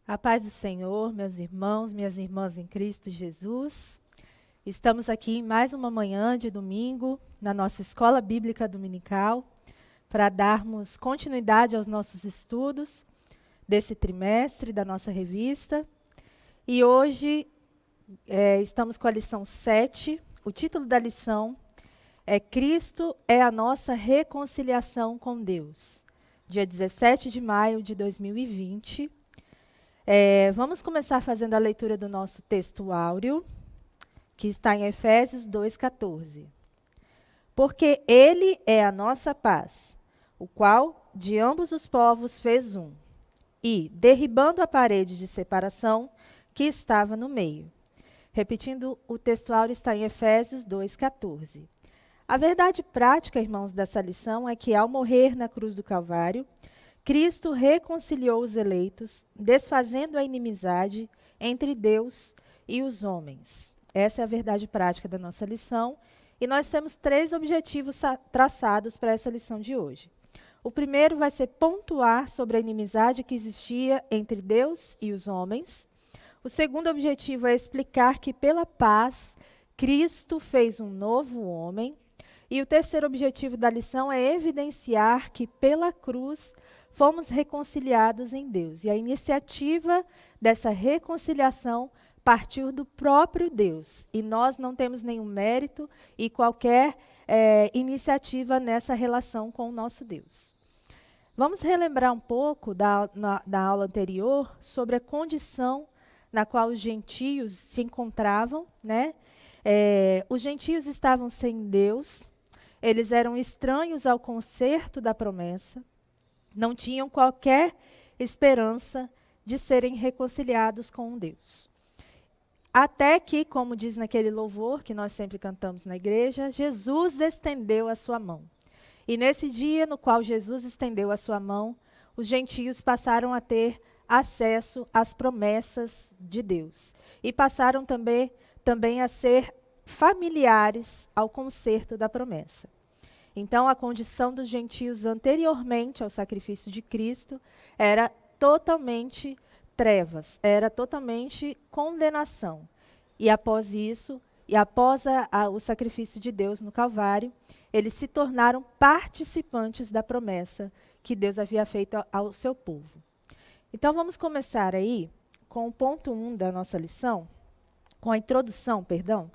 A paz do Senhor, meus irmãos, minhas irmãs em Cristo Jesus. Estamos aqui em mais uma manhã de domingo, na nossa escola bíblica dominical, para darmos continuidade aos nossos estudos desse trimestre da nossa revista. E hoje estamos com a lição 7. O título da lição é Cristo é a nossa reconciliação com Deus. Dia 17 de maio de 2020. Vamos começar fazendo a leitura do nosso texto áureo, que está em Efésios 2,14. Porque Ele é a nossa paz, o qual de ambos os povos fez um, e, derribando a parede de separação que estava no meio. Repetindo, o texto áureo está em Efésios 2,14. A verdade prática, irmãos, dessa lição é que, ao morrer na cruz do Calvário, Cristo reconciliou os eleitos, desfazendo a inimizade entre Deus e os homens. Essa é a verdade prática da nossa lição. E nós temos 3 objetivos traçados para essa lição de hoje. O primeiro vai ser pontuar sobre a inimizade que existia entre Deus e os homens. O segundo objetivo é explicar que, pela paz, Cristo fez um novo homem. E o terceiro objetivo da lição é evidenciar que, pela cruz, fomos reconciliados em Deus. E a iniciativa dessa reconciliação partiu do próprio Deus. E nós não temos nenhum mérito e qualquer iniciativa nessa relação com o nosso Deus. Vamos relembrar um pouco da aula anterior sobre a condição na qual os gentios se encontravam, né? Os gentios estavam sem Deus, eles eram estranhos ao concerto da promessa, não tinham qualquer esperança de serem reconciliados com Deus. Até que, como diz naquele louvor que nós sempre cantamos na igreja, Jesus estendeu a sua mão. E nesse dia no qual Jesus estendeu a sua mão, os gentios passaram a ter acesso às promessas de Deus. E passaram também a ser familiares ao concerto da promessa. Então, a condição dos gentios anteriormente ao sacrifício de Cristo era totalmente trevas, era totalmente condenação. E após isso, e após o sacrifício de Deus no Calvário, eles se tornaram participantes da promessa que Deus havia feito ao seu povo. Então, vamos começar aí com o ponto 1 da nossa lição, com a introdução, perdão.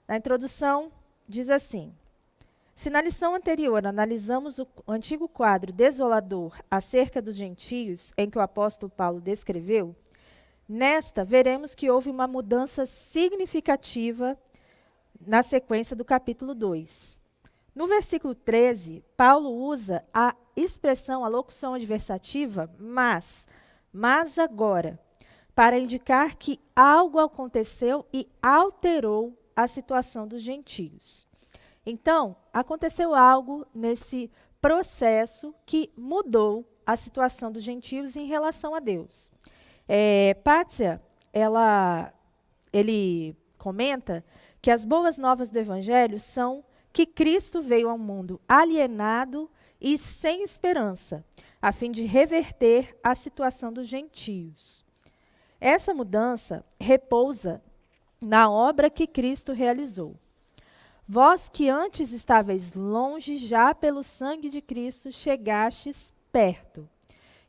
Na introdução, diz assim: se na lição anterior analisamos o antigo quadro desolador acerca dos gentios, em que o apóstolo Paulo descreveu, nesta veremos que houve uma mudança significativa na sequência do capítulo 2. No versículo 13, Paulo usa a expressão, a locução adversativa, mas agora, para indicar que algo aconteceu e alterou a situação dos gentios. Então, aconteceu algo nesse processo que mudou a situação dos gentios em relação a Deus. Pátia, ele comenta que as boas novas do Evangelho são que Cristo veio ao mundo alienado e sem esperança, a fim de reverter a situação dos gentios. Essa mudança repousa na obra que Cristo realizou. Vós que antes estáveis longe, já pelo sangue de Cristo chegastes perto.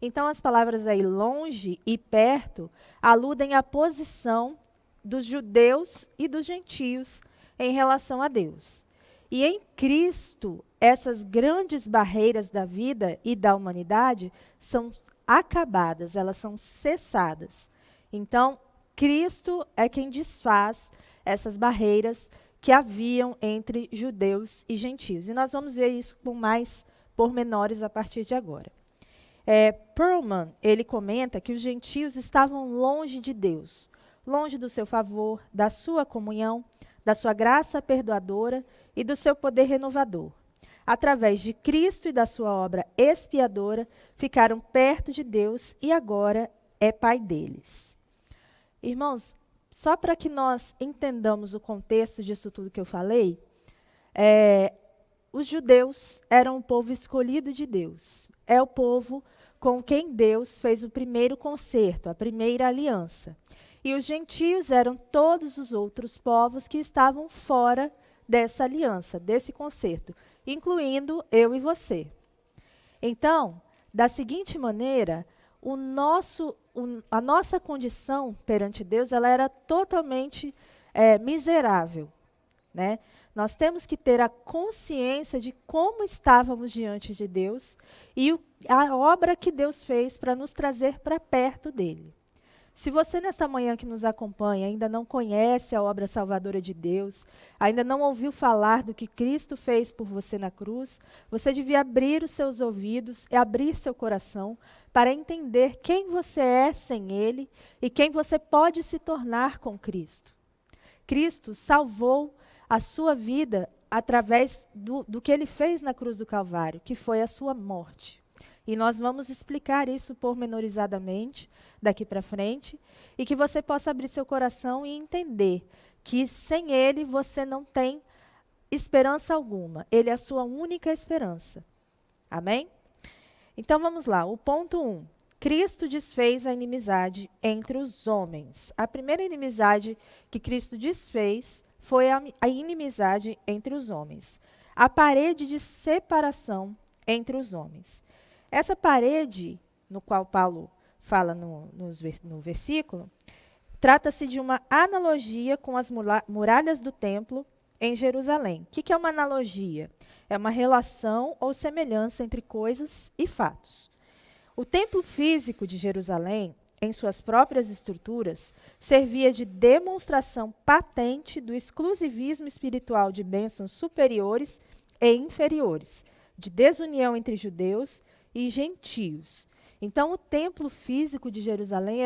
Então, as palavras aí, longe e perto, aludem à posição dos judeus e dos gentios em relação a Deus. E em Cristo, essas grandes barreiras da vida e da humanidade são acabadas, elas são cessadas. Então, Cristo é quem desfaz essas barreiras que haviam entre judeus e gentios. E nós vamos ver isso com mais pormenores a partir de agora. Perlman, ele comenta que os gentios estavam longe de Deus, longe do seu favor, da sua comunhão, da sua graça perdoadora e do seu poder renovador. Através de Cristo e da sua obra expiadora, ficaram perto de Deus e agora é Pai deles. Irmãos, só para que nós entendamos o contexto disso tudo que eu falei, os judeus eram o povo escolhido de Deus. É o povo com quem Deus fez o primeiro concerto, a primeira aliança. E os gentios eram todos os outros povos que estavam fora dessa aliança, desse concerto, incluindo eu e você. Então, da seguinte maneira, a nossa condição perante Deus, ela era totalmente miserável, né? Nós temos que ter a consciência de como estávamos diante de Deus e a obra que Deus fez para nos trazer para perto dele. Se você, nesta manhã que nos acompanha, ainda não conhece a obra salvadora de Deus, ainda não ouviu falar do que Cristo fez por você na cruz, você devia abrir os seus ouvidos e abrir seu coração para entender quem você é sem Ele e quem você pode se tornar com Cristo. Cristo salvou a sua vida através do que Ele fez na cruz do Calvário, que foi a sua morte. E nós vamos explicar isso pormenorizadamente daqui para frente, e que você possa abrir seu coração e entender que sem Ele você não tem esperança alguma. Ele é a sua única esperança. Amém? Então vamos lá, o ponto 1. Cristo desfez a inimizade entre os homens. A primeira inimizade que Cristo desfez foi a inimizade entre os homens. A parede de separação entre os homens. Essa parede, no qual Paulo fala no versículo, trata-se de uma analogia com as muralhas do templo em Jerusalém. O que é uma analogia? É uma relação ou semelhança entre coisas e fatos. O templo físico de Jerusalém, em suas próprias estruturas, servia de demonstração patente do exclusivismo espiritual de bênçãos superiores e inferiores, de desunião entre judeus e gentios. Então, o templo físico de Jerusalém,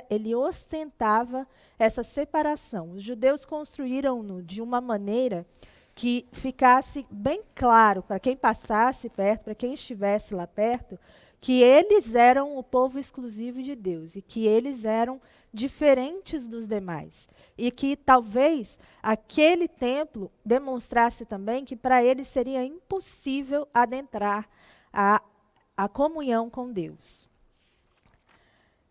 ele ostentava essa separação. Os judeus construíram-no de uma maneira que ficasse bem claro para quem passasse perto, para quem estivesse lá perto, que eles eram o povo exclusivo de Deus e que eles eram diferentes dos demais. E que talvez aquele templo demonstrasse também que para eles seria impossível adentrar a comunhão com Deus.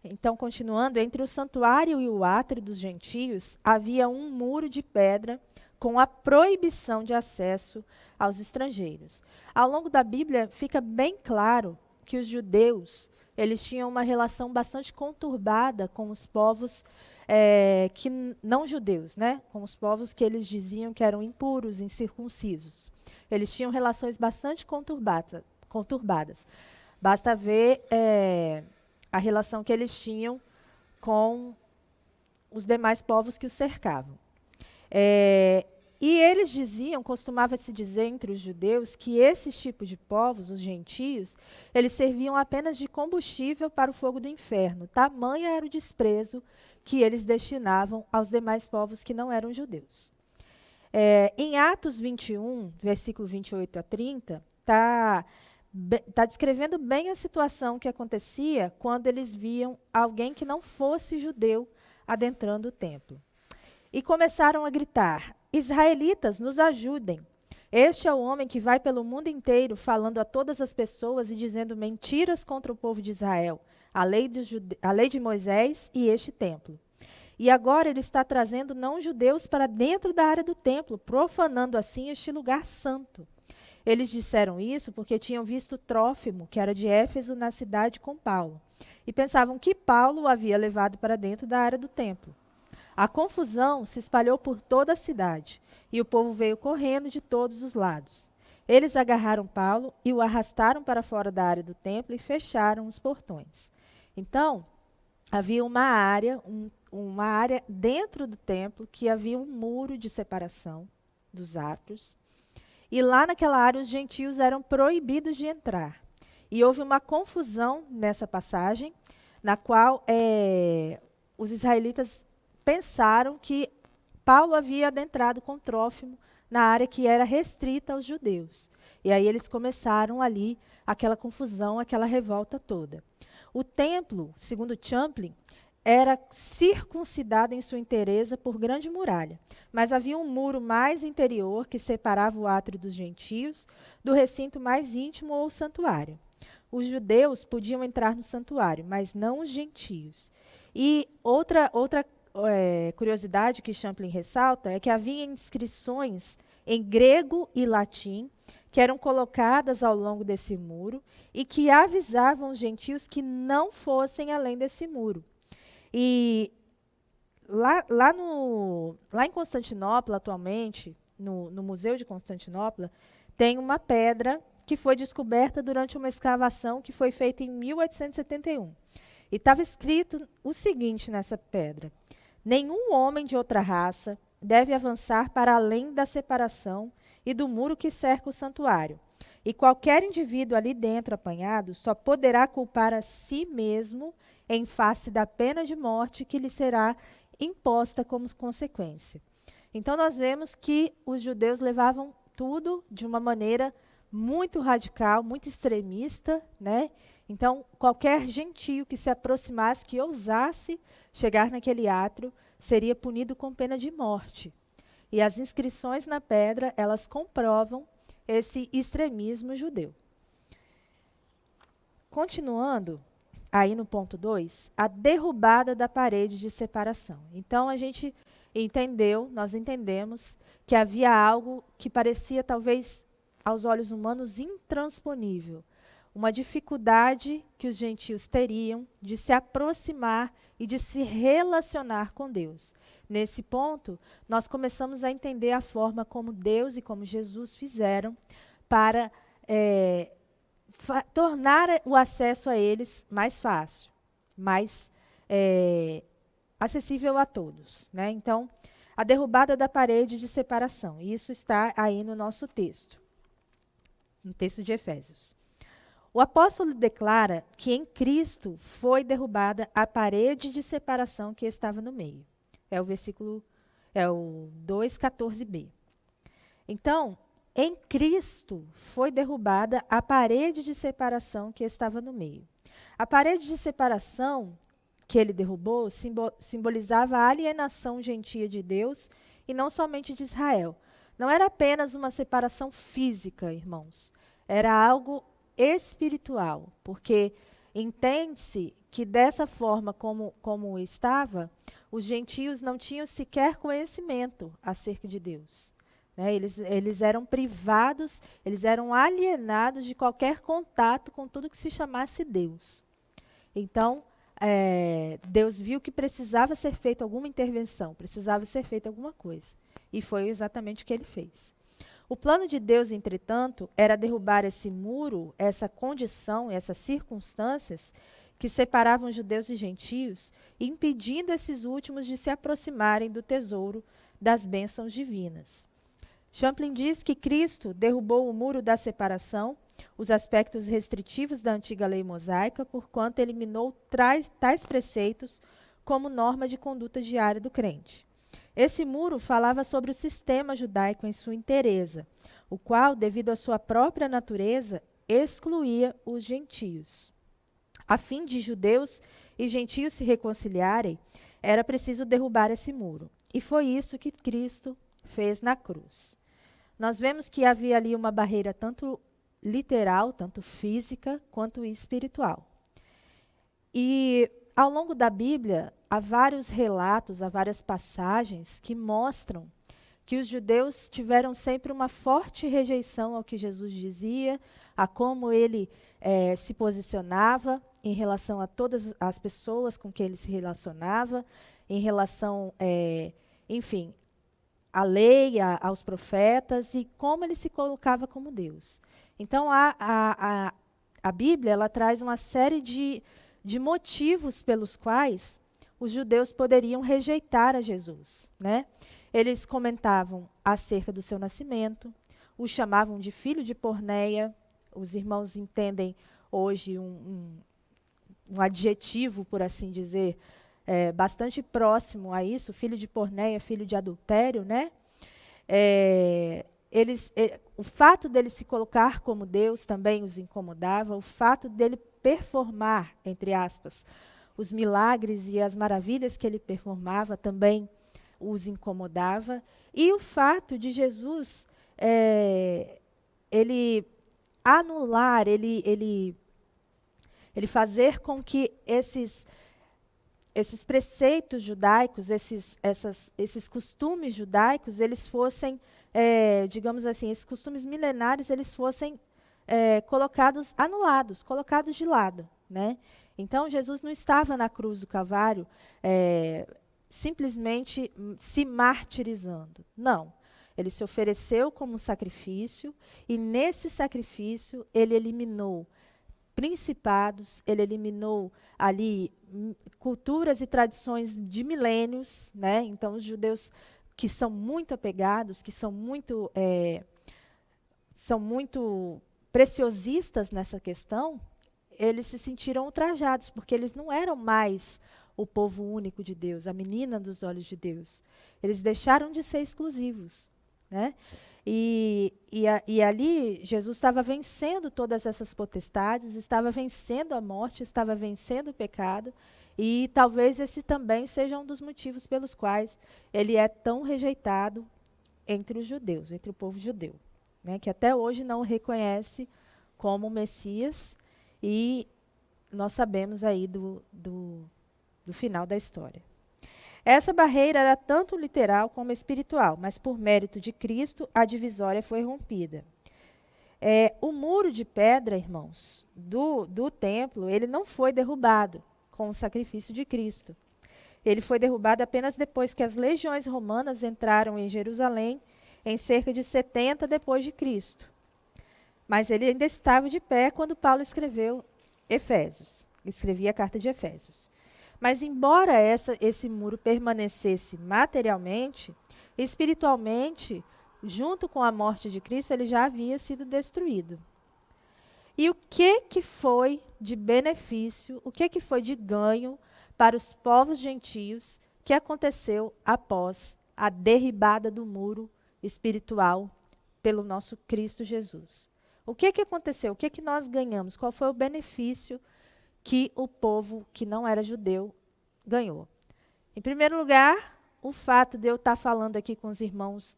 Então, continuando, entre o santuário e o átrio dos gentios, havia um muro de pedra com a proibição de acesso aos estrangeiros. Ao longo da Bíblia, fica bem claro que os judeus, eles tinham uma relação bastante conturbada com os povos que não judeus, né? Com os povos que eles diziam que eram impuros, incircuncisos. Eles tinham relações bastante conturbadas. Basta ver a relação que eles tinham com os demais povos que os cercavam. E eles diziam, costumava-se dizer entre os judeus, que esses tipos de povos, os gentios, eles serviam apenas de combustível para o fogo do inferno. Tamanho era o desprezo que eles destinavam aos demais povos que não eram judeus. Em Atos 21, versículo 28 a 30, está descrevendo bem a situação que acontecia quando eles viam alguém que não fosse judeu adentrando o templo. E começaram a gritar: Israelitas, nos ajudem. Este é o homem que vai pelo mundo inteiro falando a todas as pessoas e dizendo mentiras contra o povo de Israel, a lei de Moisés e este templo. E agora ele está trazendo não-judeus para dentro da área do templo, profanando assim este lugar santo. Eles disseram isso porque tinham visto Trófimo, que era de Éfeso, na cidade com Paulo, e pensavam que Paulo o havia levado para dentro da área do templo. A confusão se espalhou por toda a cidade, e o povo veio correndo de todos os lados. Eles agarraram Paulo e o arrastaram para fora da área do templo e fecharam os portões. Então, havia uma área dentro do templo que havia um muro de separação dos átrios. E lá naquela área os gentios eram proibidos de entrar. E houve uma confusão nessa passagem, na qual os israelitas pensaram que Paulo havia adentrado com Trófimo na área que era restrita aos judeus. E aí eles começaram ali aquela confusão, aquela revolta toda. O templo, segundo Champlin, era circuncidado em sua inteireza por grande muralha, mas havia um muro mais interior que separava o átrio dos gentios do recinto mais íntimo ou santuário. os judeus podiam entrar no santuário, mas não os gentios. E outra curiosidade que Champlin ressalta é que havia inscrições em grego e latim que eram colocadas ao longo desse muro e que avisavam os gentios que não fossem além desse muro. E lá em Constantinopla, atualmente, no Museu de Constantinopla, tem uma pedra que foi descoberta durante uma escavação que foi feita em 1871. E estava escrito o seguinte nessa pedra: nenhum homem de outra raça deve avançar para além da separação e do muro que cerca o santuário. E qualquer indivíduo ali dentro apanhado só poderá culpar a si mesmo em face da pena de morte que lhe será imposta como consequência. Então nós vemos que os judeus levavam tudo de uma maneira muito radical, muito extremista, né? Então, qualquer gentio que se aproximasse, que ousasse chegar naquele átrio, seria punido com pena de morte. E as inscrições na pedra, elas comprovam esse extremismo judeu. Continuando, aí no ponto 2, a derrubada da parede de separação. Então, nós entendemos que havia algo que parecia, talvez, aos olhos humanos, intransponível. Uma dificuldade que os gentios teriam de se aproximar e de se relacionar com Deus. Nesse ponto, nós começamos a entender a forma como Deus e como Jesus fizeram para tornar o acesso a eles mais fácil, mais acessível a todos, né? Então, a derrubada da parede de separação. Isso está aí no nosso texto, no texto de Efésios. O apóstolo declara que em Cristo foi derrubada a parede de separação que estava no meio. É o 2,14b. Então, em Cristo foi derrubada a parede de separação que estava no meio. A parede de separação que ele derrubou simbolizava a alienação gentia de Deus e não somente de Israel. Não era apenas uma separação física, irmãos. Era algo espiritual, porque entende-se que dessa forma como estava, os gentios não tinham sequer conhecimento acerca de Deus. Né? Eles eram privados, eles eram alienados de qualquer contato com tudo que se chamasse Deus. Então, Deus viu que precisava ser feita alguma intervenção, precisava ser feita alguma coisa. E foi exatamente o que ele fez. O plano de Deus, entretanto, era derrubar esse muro, essa condição, essas circunstâncias que separavam judeus e gentios, impedindo esses últimos de se aproximarem do tesouro das bênçãos divinas. Champlin diz que Cristo derrubou o muro da separação, os aspectos restritivos da antiga lei mosaica, porquanto eliminou tais preceitos como norma de conduta diária do crente. Esse muro falava sobre o sistema judaico em sua inteireza, o qual, devido à sua própria natureza, excluía os gentios. A fim de judeus e gentios se reconciliarem, era preciso derrubar esse muro. E foi isso que Cristo fez na cruz. Nós vemos que havia ali uma barreira tanto literal, tanto física, quanto espiritual. E ao longo da Bíblia, há vários relatos, há várias passagens que mostram que os judeus tiveram sempre uma forte rejeição ao que Jesus dizia, a como ele se posicionava em relação a todas as pessoas com quem ele se relacionava, em relação, enfim, à lei, aos profetas e como ele se colocava como Deus. Então, a Bíblia ela traz uma série de motivos pelos quais os judeus poderiam rejeitar a Jesus, né? Eles comentavam acerca do seu nascimento, o chamavam de filho de Porneia. Os irmãos entendem hoje um adjetivo, por assim dizer, bastante próximo a isso, filho de Porneia, filho de adultério, né? O fato dele se colocar como Deus também os incomodava, o fato dele performar, entre aspas, os milagres e as maravilhas que ele performava também os incomodava, e o fato de Jesus ele anular, ele Ele fazer com que esses preceitos judaicos, esses costumes judaicos, eles fossem, digamos assim, esses costumes milenares, eles fossem colocados, anulados, colocados de lado, né? Então, Jesus não estava na cruz do Calvário simplesmente se martirizando. Não. Ele se ofereceu como um sacrifício e, nesse sacrifício, ele eliminou principados, ele eliminou ali culturas e tradições de milênios, né? Então, os judeus que são muito apegados, que são muito preciosistas nessa questão, eles se sentiram ultrajados, porque eles não eram mais o povo único de Deus, a menina dos olhos de Deus. Eles deixaram de ser exclusivos, né? E ali, Jesus estava vencendo todas essas potestades, estava vencendo a morte, estava vencendo o pecado, e talvez esse também seja um dos motivos pelos quais ele é tão rejeitado entre os judeus, entre o povo judeu, né? Que até hoje não o reconhece como Messias, e nós sabemos aí do final da história. Essa barreira era tanto literal como espiritual, mas por mérito de Cristo, a divisória foi rompida. O muro de pedra, irmãos, do templo, ele não foi derrubado com o sacrifício de Cristo. Ele foi derrubado apenas depois que as legiões romanas entraram em Jerusalém, em cerca de 70 depois de Cristo. Mas ele ainda estava de pé quando Paulo escreveu Efésios, escrevia a carta de Efésios. Mas embora esse muro permanecesse materialmente, espiritualmente, junto com a morte de Cristo, ele já havia sido destruído. E o que foi de benefício, o que foi de ganho para os povos gentios que aconteceu após a derribada do muro espiritual pelo nosso Cristo Jesus? O que aconteceu? O que nós ganhamos? Qual foi o benefício que o povo que não era judeu ganhou? Em primeiro lugar, o fato de eu estar falando aqui com os irmãos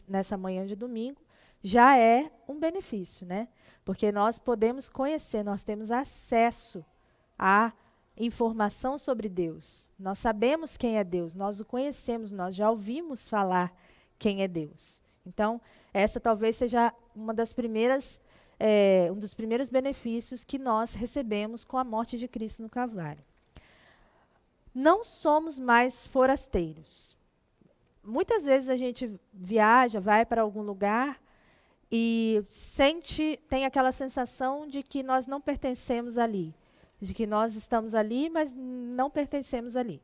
nessa manhã de domingo já é um benefício, né? Porque nós podemos conhecer, nós temos acesso à informação sobre Deus. Nós sabemos quem é Deus, nós o conhecemos, nós já ouvimos falar quem é Deus. Então, essa talvez seja uma das primeiras um dos primeiros benefícios que nós recebemos com a morte de Cristo no Calvário. Não somos mais forasteiros. Muitas vezes a gente viaja, vai para algum lugar e tem aquela sensação de que nós não pertencemos ali, de que nós estamos ali, mas não pertencemos ali.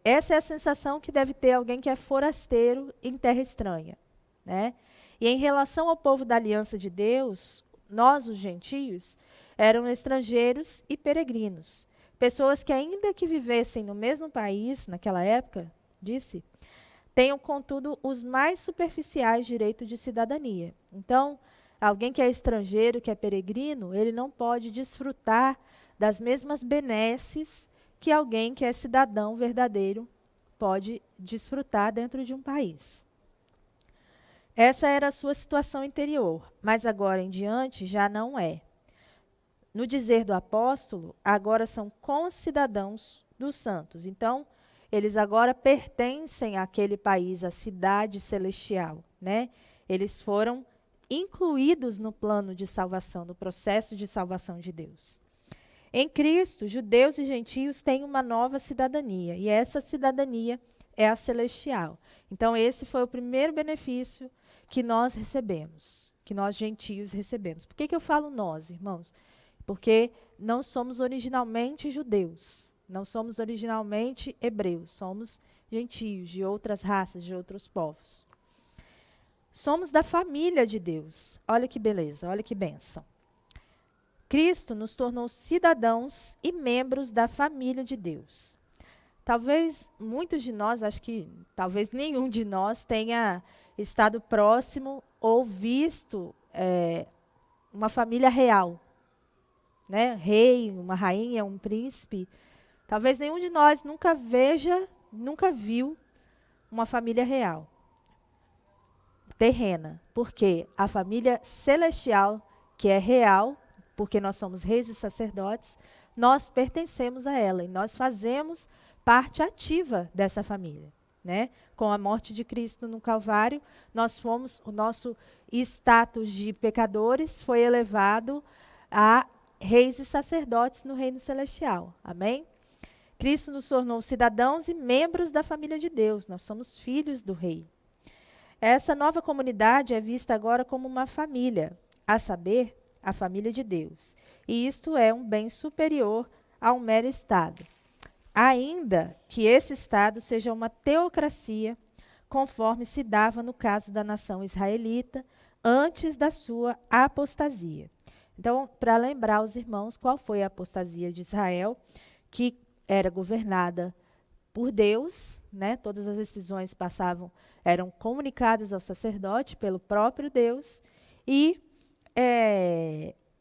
Essa é a sensação que deve ter alguém que é forasteiro em terra estranha, né? E em relação ao povo da aliança de Deus, nós, os gentios, eram estrangeiros e peregrinos. Pessoas que, ainda que vivessem no mesmo país, naquela época, tenham, contudo, os mais superficiais direitos de cidadania. Então, alguém que é estrangeiro, que é peregrino, ele não pode desfrutar das mesmas benesses que alguém que é cidadão verdadeiro pode desfrutar dentro de um país. Essa era a sua situação interior, mas agora em diante já não é. No dizer do apóstolo, agora são concidadãos dos santos. Então, eles agora pertencem àquele país, à cidade celestial, né? Eles foram incluídos no plano de salvação, no processo de salvação de Deus. Em Cristo, judeus e gentios têm uma nova cidadania, e essa cidadania é a celestial. Então, esse foi o primeiro benefício que nós recebemos, que nós gentios recebemos. Por que eu falo nós, irmãos? Porque não somos originalmente judeus, não somos originalmente hebreus, somos gentios, de outras raças, de outros povos. Somos da família de Deus. Olha que beleza, olha que bênção. Cristo nos tornou cidadãos e membros da família de Deus. Talvez muitos de nós, acho que talvez nenhum de nós tenha estado próximo ou visto uma família real, né? Rei, uma rainha, um príncipe. Talvez nenhum de nós nunca viu uma família real, terrena, porque a família celestial, que é real, porque nós somos reis e sacerdotes, nós pertencemos a ela e nós fazemos parte ativa dessa família, né? Com a morte de Cristo no Calvário, o nosso status de pecadores foi elevado a reis e sacerdotes no reino celestial. Amém? Cristo nos tornou cidadãos e membros da família de Deus. Nós somos filhos do rei. Essa nova comunidade é vista agora como uma família, a saber, a família de Deus. E isto é um bem superior a um mero Estado. Ainda que esse Estado seja uma teocracia, conforme se dava no caso da nação israelita, antes da sua apostasia. Então, para lembrar os irmãos qual foi a apostasia de Israel, que era governada por Deus, né? Todas as decisões eram comunicadas ao sacerdote pelo próprio Deus, e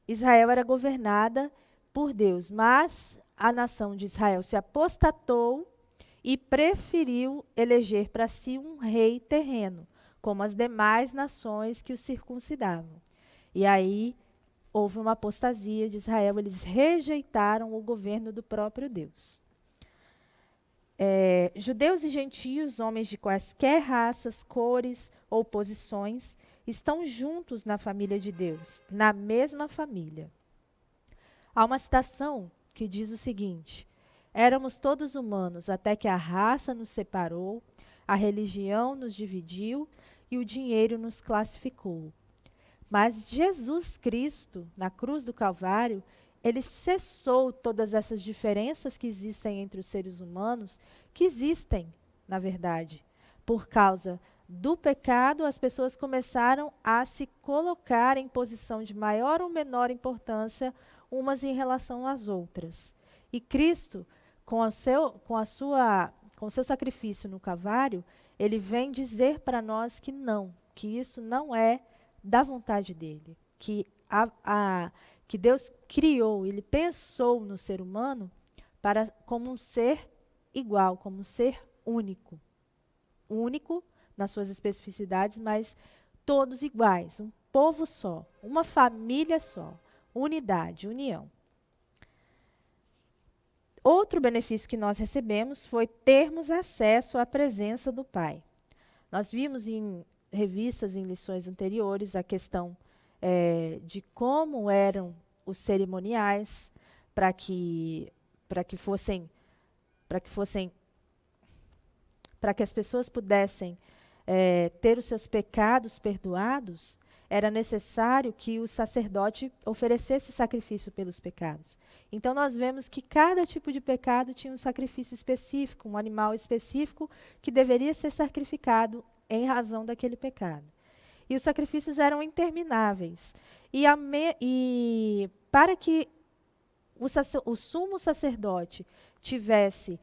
Israel era governada por Deus, mas a nação de Israel se apostatou e preferiu eleger para si um rei terreno, como as demais nações que o circuncidavam. E aí houve uma apostasia de Israel, eles rejeitaram o governo do próprio Deus. Judeus e gentios, homens de quaisquer raças, cores ou posições, estão juntos na família de Deus, na mesma família. Há uma citação que diz o seguinte: éramos todos humanos até que a raça nos separou, a religião nos dividiu e o dinheiro nos classificou. Mas Jesus Cristo, na cruz do Calvário, ele cessou todas essas diferenças que existem entre os seres humanos, que existem, na verdade. Por causa do pecado, as pessoas começaram a se colocar em posição de maior ou menor importância umas em relação às outras. E Cristo, com o seu sacrifício no Calvário, ele vem dizer para nós que não, que isso não é da vontade dele, que Deus criou, ele pensou no ser humano como um ser igual, como um ser único. Único nas suas especificidades, mas todos iguais, um povo só, uma família só, unidade, união. Outro benefício que nós recebemos foi termos acesso à presença do Pai. Nós vimos em revistas, em lições anteriores, a questão de como eram os cerimoniais para que as pessoas pudessem ter os seus pecados perdoados. Era necessário que o sacerdote oferecesse sacrifício pelos pecados. Então, nós vemos que cada tipo de pecado tinha um sacrifício específico, um animal específico que deveria ser sacrificado em razão daquele pecado. E os sacrifícios eram intermináveis. E para que o sumo sacerdote tivesse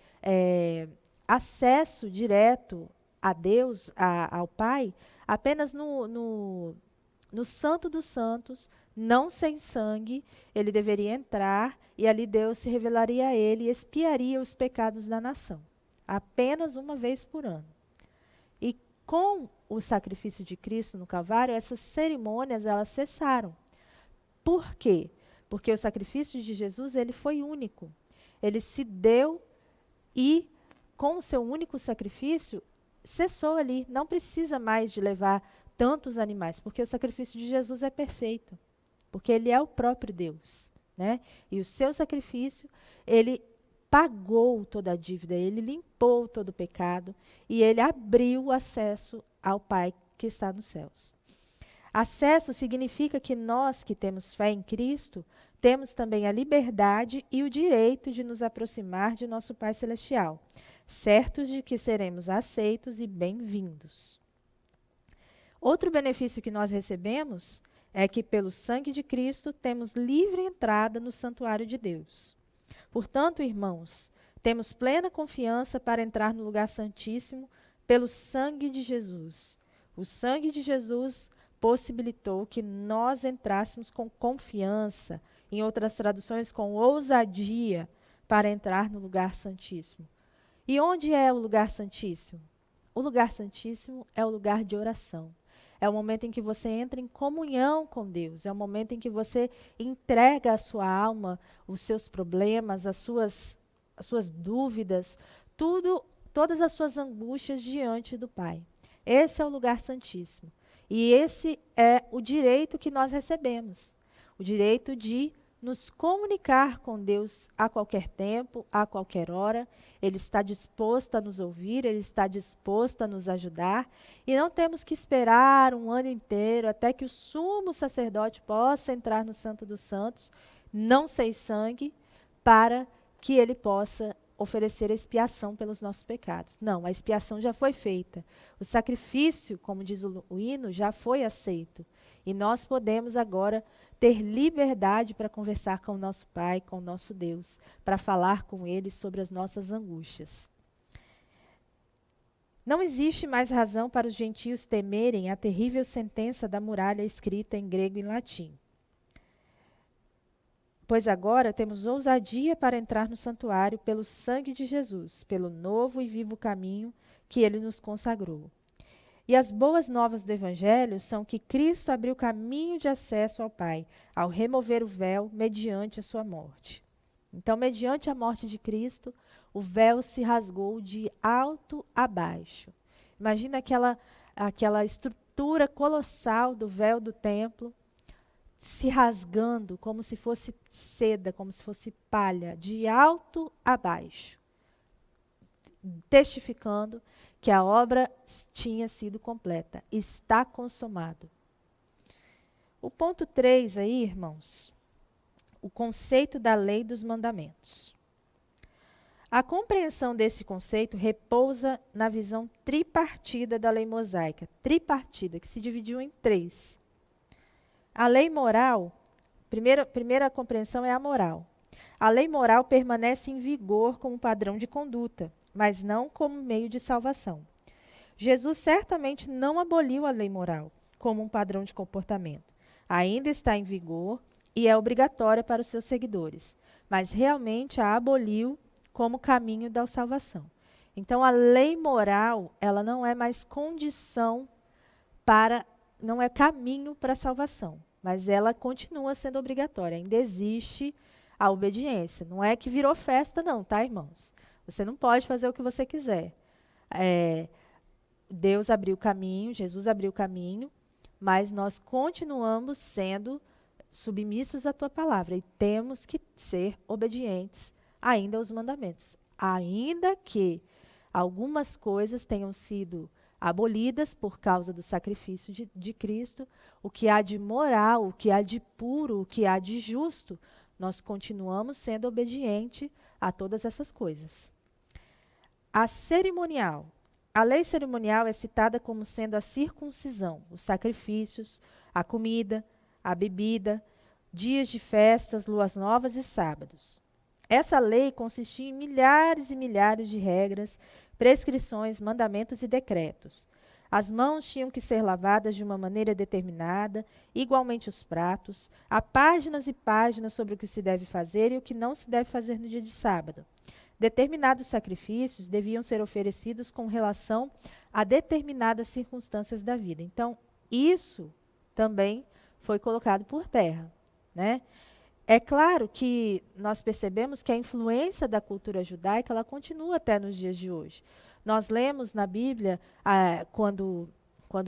acesso direto a Deus, ao Pai, apenas no Santo dos Santos, não sem sangue, ele deveria entrar e ali Deus se revelaria a ele e expiaria os pecados da nação. Apenas uma vez por ano. E com o sacrifício de Cristo no Calvário, essas cerimônias elas cessaram. Por quê? Porque o sacrifício de Jesus ele foi único. Ele se deu e, com o seu único sacrifício, cessou ali. Não precisa mais de levar tantos animais, porque o sacrifício de Jesus é perfeito. Porque ele é o próprio Deus, né? E o seu sacrifício, ele pagou toda a dívida, ele limpou todo o pecado e ele abriu o acesso ao Pai que está nos céus. Acesso significa que nós que temos fé em Cristo, temos também a liberdade e o direito de nos aproximar de nosso Pai Celestial, certos de que seremos aceitos e bem-vindos. Outro benefício que nós recebemos é que, pelo sangue de Cristo, temos livre entrada no santuário de Deus. Portanto, irmãos, temos plena confiança para entrar no lugar santíssimo pelo sangue de Jesus. O sangue de Jesus possibilitou que nós entrássemos com confiança, em outras traduções, com ousadia, para entrar no lugar santíssimo. E onde é o lugar santíssimo? O lugar santíssimo é o lugar de oração. é o momento em que você entra em comunhão com Deus, é o momento em que você entrega a sua alma, os seus problemas, as suas dúvidas, tudo, todas as suas angústias diante do Pai. Esse é o lugar santíssimo. E esse é o direito que nós recebemos, o direito de nos comunicar com Deus a qualquer tempo, a qualquer hora. Ele está disposto a nos ouvir, Ele está disposto a nos ajudar. E não temos que esperar um ano inteiro até que o sumo sacerdote possa entrar no Santo dos Santos, não sem sangue, para que ele possa oferecer expiação pelos nossos pecados. Não, a expiação já foi feita. O sacrifício, como diz o hino, já foi aceito. E nós podemos agora ter liberdade para conversar com o nosso Pai, com o nosso Deus, para falar com Ele sobre as nossas angústias. Não existe mais razão para os gentios temerem a terrível sentença da muralha escrita em grego e em latim. Pois agora temos ousadia para entrar no santuário pelo sangue de Jesus, pelo novo e vivo caminho que Ele nos consagrou. E as boas novas do Evangelho são que Cristo abriu caminho de acesso ao Pai, ao remover o véu mediante a sua morte. Então, mediante a morte de Cristo, o véu se rasgou de alto a baixo. Imagina aquela estrutura colossal do véu do templo se rasgando como se fosse seda, como se fosse palha, de alto a baixo, testificando que a obra tinha sido completa. Está consumado. O ponto 3 aí, irmãos, o conceito da lei dos mandamentos. A compreensão desse conceito repousa na visão tripartida da lei mosaica, tripartida, que se dividiu em 3. A lei moral, primeira compreensão é a moral. A lei moral permanece em vigor como padrão de conduta, mas não como meio de salvação. Jesus certamente não aboliu a lei moral como um padrão de comportamento. Ainda está em vigor e é obrigatória para os seus seguidores, mas realmente a aboliu como caminho da salvação. Então, a lei moral, ela não é mais condição não é caminho para a salvação, mas ela continua sendo obrigatória. Ainda existe a obediência. Não é que virou festa, não, tá, irmãos? Você não pode fazer o que você quiser. Deus abriu o caminho, Jesus abriu o caminho, mas nós continuamos sendo submissos à tua palavra e temos que ser obedientes ainda aos mandamentos. Ainda que algumas coisas tenham sido abolidas por causa do sacrifício de Cristo, o que há de moral, o que há de puro, o que há de justo, nós continuamos sendo obedientes a todas essas coisas. A cerimonial. A lei cerimonial é citada como sendo a circuncisão, os sacrifícios, a comida, a bebida, dias de festas, luas novas e sábados. Essa lei consistia em milhares e milhares de regras, prescrições, mandamentos e decretos. As mãos tinham que ser lavadas de uma maneira determinada, igualmente os pratos. Há páginas e páginas sobre o que se deve fazer e o que não se deve fazer no dia de sábado. Determinados sacrifícios deviam ser oferecidos com relação a determinadas circunstâncias da vida. Então, isso também foi colocado por terra, né? É claro que nós percebemos que a influência da cultura judaica ela continua até nos dias de hoje. Nós lemos na Bíblia, quando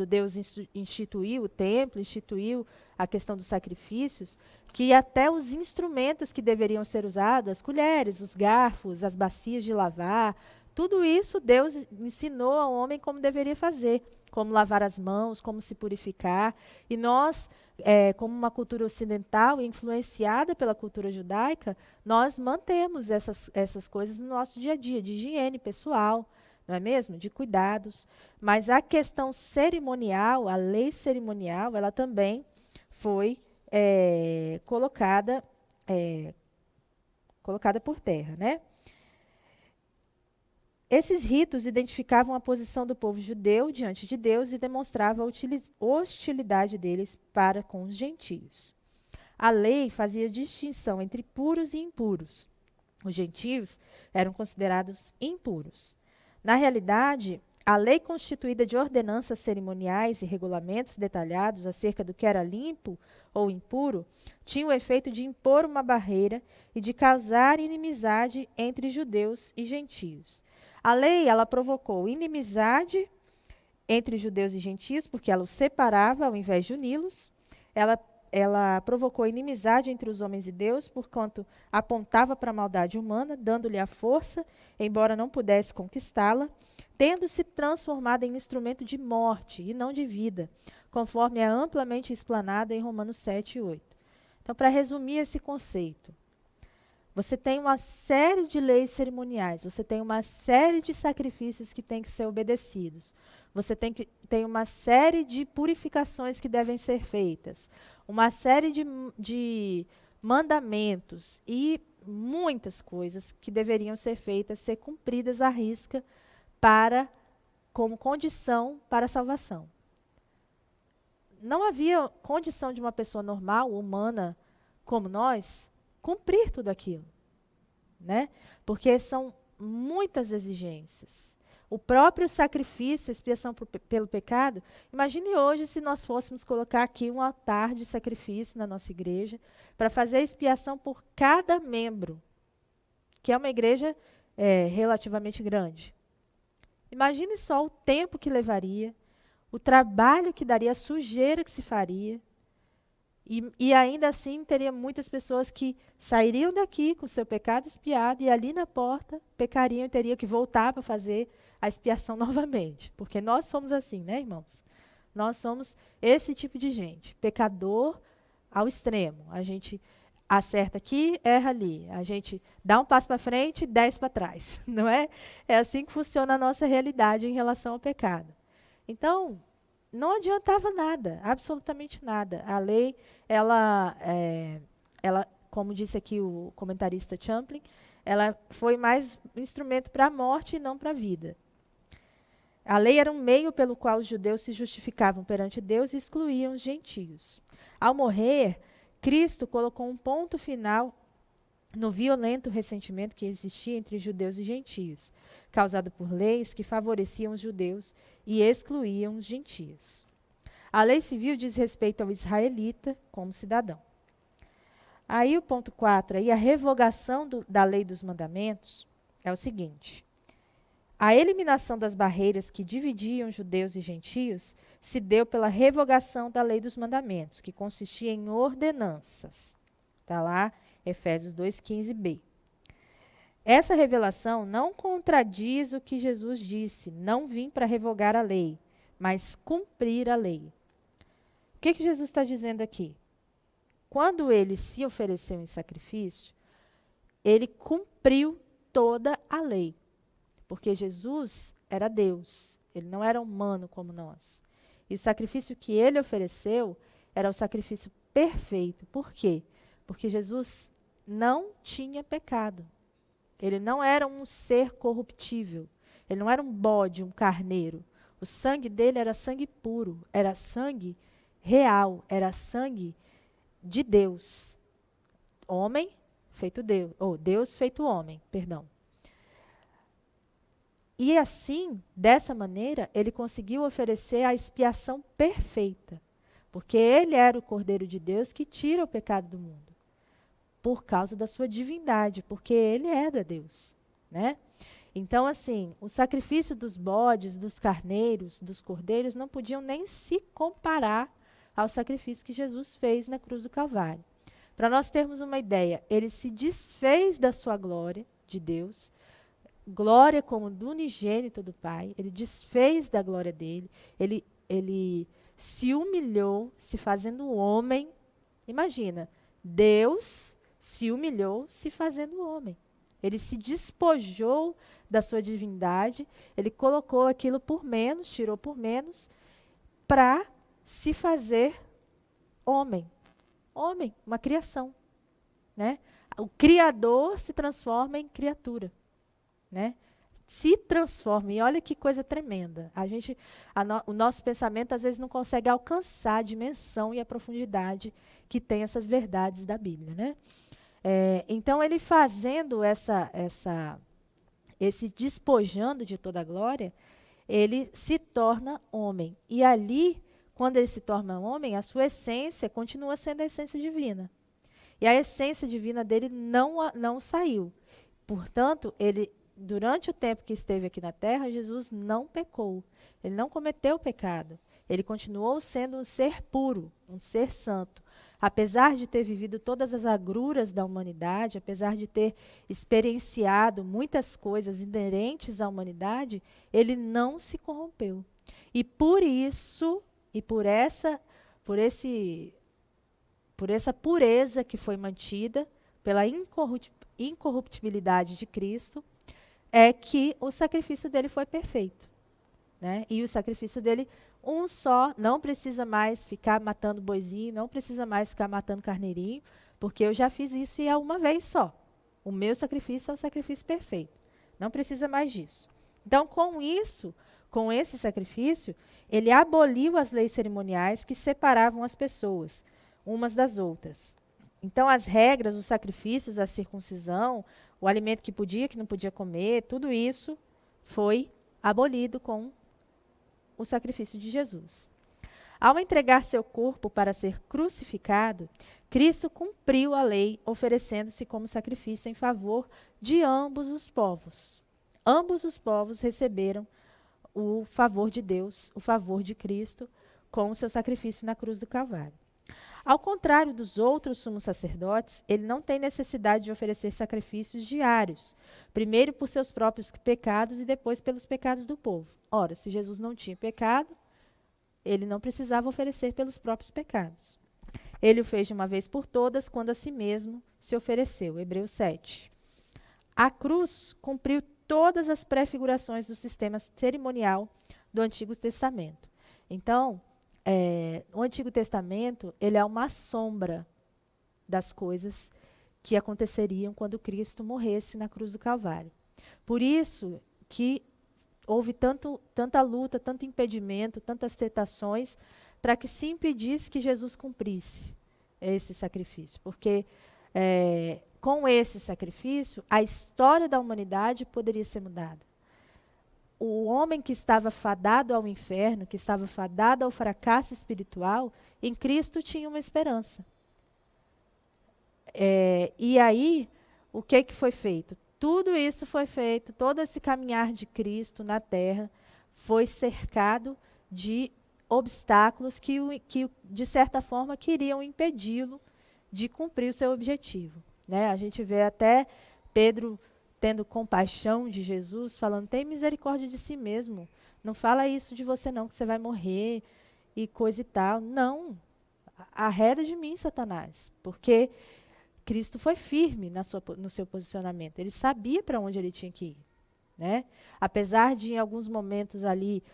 Deus instituiu o templo, instituiu a questão dos sacrifícios, que até os instrumentos que deveriam ser usados, as colheres, os garfos, as bacias de lavar, tudo isso Deus ensinou ao homem como deveria fazer, como lavar as mãos, como se purificar. E nós, como uma cultura ocidental influenciada pela cultura judaica, nós mantemos essas coisas no nosso dia a dia, de higiene pessoal, não é mesmo? De cuidados. Mas a questão cerimonial, a lei cerimonial, ela também foi colocada por terra, né? Esses ritos identificavam a posição do povo judeu diante de Deus e demonstravam a hostilidade deles para com os gentios. A lei fazia distinção entre puros e impuros. Os gentios eram considerados impuros. Na realidade, A lei constituída de ordenanças cerimoniais e regulamentos detalhados acerca do que era limpo ou impuro tinha o efeito de impor uma barreira e de causar inimizade entre judeus e gentios. A lei, ela provocou inimizade entre judeus e gentios, porque ela os separava ao invés de uni-los. Ela provocou inimizade entre os homens e Deus, porquanto apontava para a maldade humana, dando-lhe a força, embora não pudesse conquistá-la, tendo se transformado em instrumento de morte e não de vida, conforme é amplamente explanado em Romanos 7 e 8. Então, para resumir esse conceito, você tem uma série de leis cerimoniais, você tem uma série de sacrifícios que têm que ser obedecidos, você tem uma série de purificações que devem ser feitas, uma série de mandamentos e muitas coisas que deveriam ser feitas, ser cumpridas à risca como condição para a salvação. Não havia condição de uma pessoa normal, humana, como nós, cumprir tudo aquilo, né? Porque são muitas exigências. O próprio sacrifício, expiação pelo pecado, imagine hoje se nós fôssemos colocar aqui um altar de sacrifício na nossa igreja para fazer expiação por cada membro, que é uma igreja relativamente grande. Imagine só o tempo que levaria, o trabalho que daria, a sujeira que se faria. E ainda assim, teria muitas pessoas que sairiam daqui com seu pecado expiado e ali na porta pecariam e teriam que voltar para fazer a expiação novamente. Porque nós somos assim, né, irmãos? Nós somos esse tipo de gente, pecador ao extremo. A gente acerta aqui, erra ali. A gente dá um passo para frente, 10 para trás, não é? É assim que funciona a nossa realidade em relação ao pecado. Então, não adiantava nada, absolutamente nada. A lei, ela, como disse aqui o comentarista Champlin, ela foi mais instrumento para a morte e não para a vida. A lei era um meio pelo qual os judeus se justificavam perante Deus e excluíam os gentios. Ao morrer, Cristo colocou um ponto final no violento ressentimento que existia entre judeus e gentios, causado por leis que favoreciam os judeus e excluíam os gentios. A lei civil diz respeito ao israelita como cidadão. Aí o ponto 4, aí a revogação da lei dos mandamentos é o seguinte: a eliminação das barreiras que dividiam judeus e gentios se deu pela revogação da lei dos mandamentos, que consistia em ordenanças. Está lá, Efésios 2,15b. Essa revelação não contradiz o que Jesus disse: não vim para revogar a lei, mas cumprir a lei. O que Jesus está dizendo aqui? Quando ele se ofereceu em sacrifício, ele cumpriu toda a lei. Porque Jesus era Deus, ele não era humano como nós. E o sacrifício que ele ofereceu era o sacrifício perfeito. Por quê? Porque Jesus não tinha pecado. Ele não era um ser corruptível. Ele não era um bode, um carneiro. O sangue dele era sangue puro, era sangue real, era sangue de Deus. Homem feito Deus, ou Deus feito homem, perdão. E assim, dessa maneira, ele conseguiu oferecer a expiação perfeita. Porque ele era o Cordeiro de Deus que tira o pecado do mundo. Por causa da sua divindade, porque ele era Deus, né? Então, assim, o sacrifício dos bodes, dos carneiros, dos cordeiros não podiam nem se comparar ao sacrifício que Jesus fez na cruz do Calvário. Para nós termos uma ideia, ele se desfez da sua glória de Deus, glória como do unigênito do Pai, ele desfez da glória dele, ele se humilhou, se fazendo homem. Imagina, Deus se humilhou se fazendo homem. Ele se despojou da sua divindade, ele colocou aquilo por menos, tirou por menos, para se fazer homem. Homem, uma criação, né? O Criador se transforma em criatura, né? Se transforma, e olha que coisa tremenda. O nosso pensamento às vezes não consegue alcançar a dimensão e a profundidade que tem essas verdades da Bíblia, né? Então, ele fazendo esse despojando de toda a glória, ele se torna homem. E ali, quando ele se torna homem, a sua essência continua sendo a essência divina. E a essência divina dele não saiu. Portanto, ele, durante o tempo que esteve aqui na terra, Jesus não pecou. Ele não cometeu pecado. Ele continuou sendo um ser puro, um ser santo. Apesar de ter vivido todas as agruras da humanidade, apesar de ter experienciado muitas coisas inerentes à humanidade, ele não se corrompeu. E por isso, e por essa pureza que foi mantida, pela incorruptibilidade de Cristo, é que o sacrifício dele foi perfeito. Né? E o sacrifício dele, um só, não precisa mais ficar matando boizinho, não precisa mais ficar matando carneirinho, porque eu já fiz isso e é uma vez só. O meu sacrifício é o sacrifício perfeito. Não precisa mais disso. Então, com isso, com esse sacrifício, ele aboliu as leis cerimoniais que separavam as pessoas umas das outras. Então, as regras, os sacrifícios, a circuncisão, o alimento que podia, que não podia comer, tudo isso foi abolido com o sacrifício de Jesus. Ao entregar seu corpo para ser crucificado, Cristo cumpriu a lei, oferecendo-se como sacrifício em favor de ambos os povos. Ambos os povos receberam o favor de Deus, o favor de Cristo, com o seu sacrifício na cruz do Calvário. Ao contrário dos outros sumos sacerdotes, ele não tem necessidade de oferecer sacrifícios diários, primeiro por seus próprios pecados e depois pelos pecados do povo. Ora, se Jesus não tinha pecado, ele não precisava oferecer pelos próprios pecados. Ele o fez de uma vez por todas, quando a si mesmo se ofereceu. Hebreus 7. A cruz cumpriu todas as prefigurações do sistema cerimonial do Antigo Testamento. Então, o Antigo Testamento, ele é uma sombra das coisas que aconteceriam quando Cristo morresse na cruz do Calvário. Por isso que houve tanta luta, tanto impedimento, tantas tentações, para que se impedisse que Jesus cumprisse esse sacrifício. Porque com esse sacrifício, a história da humanidade poderia ser mudada. O homem que estava fadado ao inferno, que estava fadado ao fracasso espiritual, em Cristo tinha uma esperança. E aí, o que foi feito? Tudo isso foi feito, todo esse caminhar de Cristo na terra foi cercado de obstáculos que de certa forma, queriam impedi-lo de cumprir o seu objetivo. Né? A gente vê até Pedro tendo compaixão de Jesus, falando, tem misericórdia de si mesmo. Não fala isso de você não, que você vai morrer e coisa e tal. Não. Arreda de mim, Satanás. Porque Cristo foi firme no seu posicionamento. Ele sabia para onde ele tinha que ir. Né? Apesar de, em alguns momentos ali,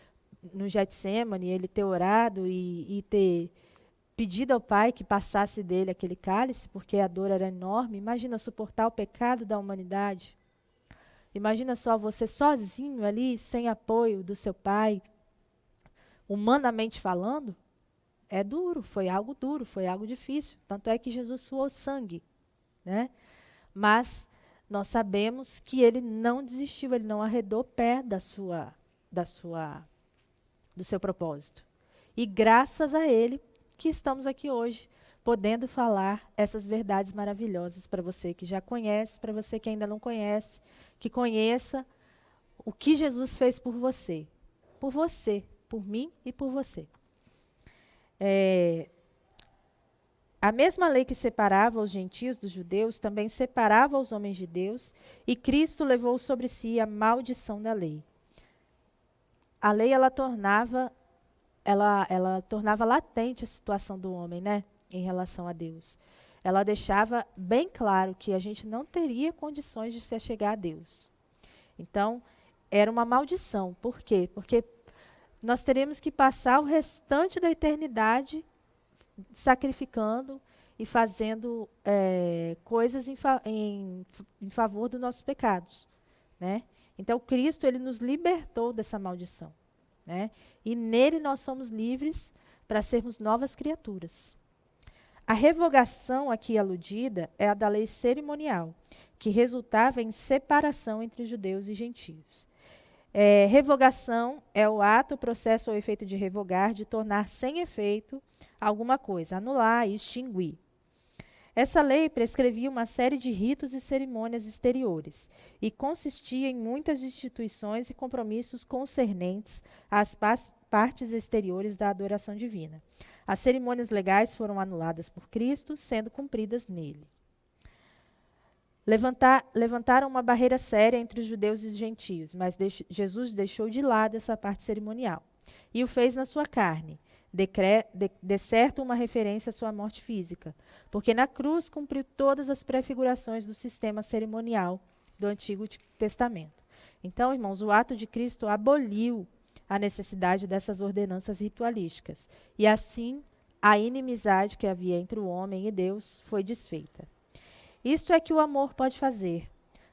no Getsêmani, ele ter orado e ter pedido ao Pai que passasse dele aquele cálice, porque a dor era enorme. Imagina suportar o pecado da humanidade. Imagina só você sozinho ali, sem apoio do seu pai, humanamente falando, é duro, foi algo difícil. Tanto é que Jesus suou sangue, né? Mas nós sabemos que ele não desistiu, ele não arredou pé do seu propósito. E graças a ele que estamos aqui hoje, podendo falar essas verdades maravilhosas para você que já conhece, para você que ainda não conhece, que conheça o que Jesus fez por você, por mim e por você. A mesma lei que separava os gentios dos judeus também separava os homens de Deus, e Cristo levou sobre si a maldição da lei. A lei ela tornava latente a situação do homem, né, em relação a Deus. Ela deixava bem claro que a gente não teria condições de se achegar a Deus. Então, era uma maldição. Por quê? Porque nós teríamos que passar o restante da eternidade sacrificando e fazendo coisas em favor dos nossos pecados. Né? Então, Cristo ele nos libertou dessa maldição. Né? E nele nós somos livres para sermos novas criaturas. A revogação aqui aludida é a da lei cerimonial, que resultava em separação entre judeus e gentios. Revogação é o ato, processo ou efeito de revogar, de tornar sem efeito alguma coisa, anular e extinguir. Essa lei prescrevia uma série de ritos e cerimônias exteriores e consistia em muitas instituições e compromissos concernentes às partes exteriores da adoração divina. As cerimônias legais foram anuladas por Cristo, sendo cumpridas nele. Levantaram uma barreira séria entre os judeus e os gentios, mas Jesus deixou de lado essa parte cerimonial e o fez na sua carne, de certo uma referência à sua morte física, porque na cruz cumpriu todas as prefigurações do sistema cerimonial do Antigo Testamento. Então, irmãos, o ato de Cristo aboliu a necessidade dessas ordenanças ritualísticas, e assim a inimizade que havia entre o homem e Deus foi desfeita. Isto é que o amor pode fazer.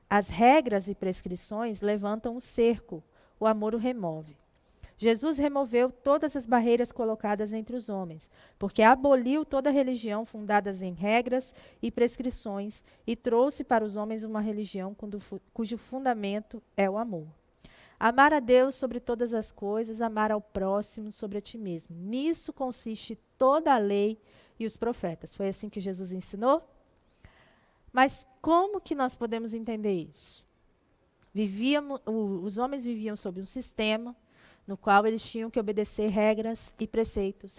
As regras e prescrições levantam um cerco, o amor o remove. Jesus removeu todas as barreiras colocadas entre os homens, porque aboliu toda religião fundada em regras e prescrições e trouxe para os homens uma religião cujo fundamento é o amor. Amar a Deus sobre todas as coisas, amar ao próximo sobre a ti mesmo. Nisso consiste toda a lei e os profetas. Foi assim que Jesus ensinou? Mas como que nós podemos entender isso? Os homens viviam sob um sistema no qual eles tinham que obedecer regras e preceitos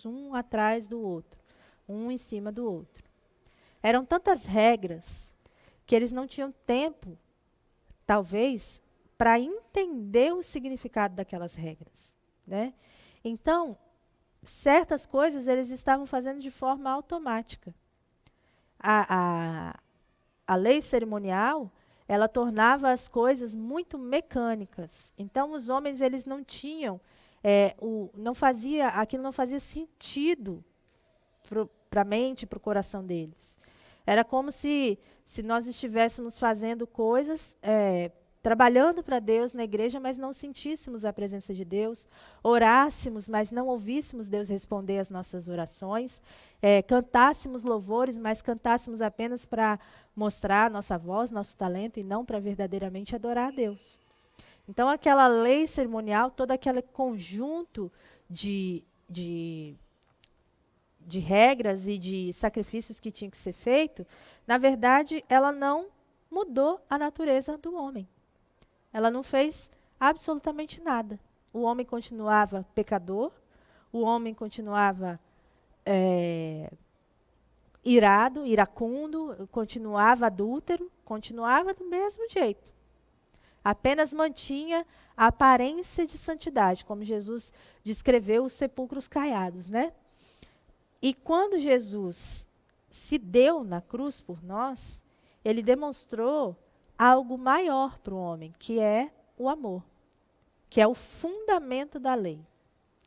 um atrás do outro, um em cima do outro. Eram tantas regras que eles não tinham tempo, talvez, para entender o significado daquelas regras, né? Então, certas coisas eles estavam fazendo de forma automática. A lei cerimonial, ela tornava as coisas muito mecânicas. Então, os homens eles não tinham, aquilo não fazia sentido para a mente, para o coração deles. Era como se nós estivéssemos fazendo coisas, trabalhando para Deus na igreja, mas não sentíssemos a presença de Deus, orássemos, mas não ouvíssemos Deus responder às nossas orações, cantássemos louvores, mas cantássemos apenas para mostrar nossa voz, nosso talento, e não para verdadeiramente adorar a Deus. Então, aquela lei cerimonial, todo aquele conjunto de regras e de sacrifícios que tinha que ser feito, na verdade, ela não mudou a natureza do homem. Ela não fez absolutamente nada. O homem continuava pecador, o homem continuava iracundo, continuava adúltero, continuava do mesmo jeito. Apenas mantinha a aparência de santidade, como Jesus descreveu os sepulcros caiados, né? E quando Jesus se deu na cruz por nós, ele demonstrou algo maior para o homem, que é o amor, que é o fundamento da lei,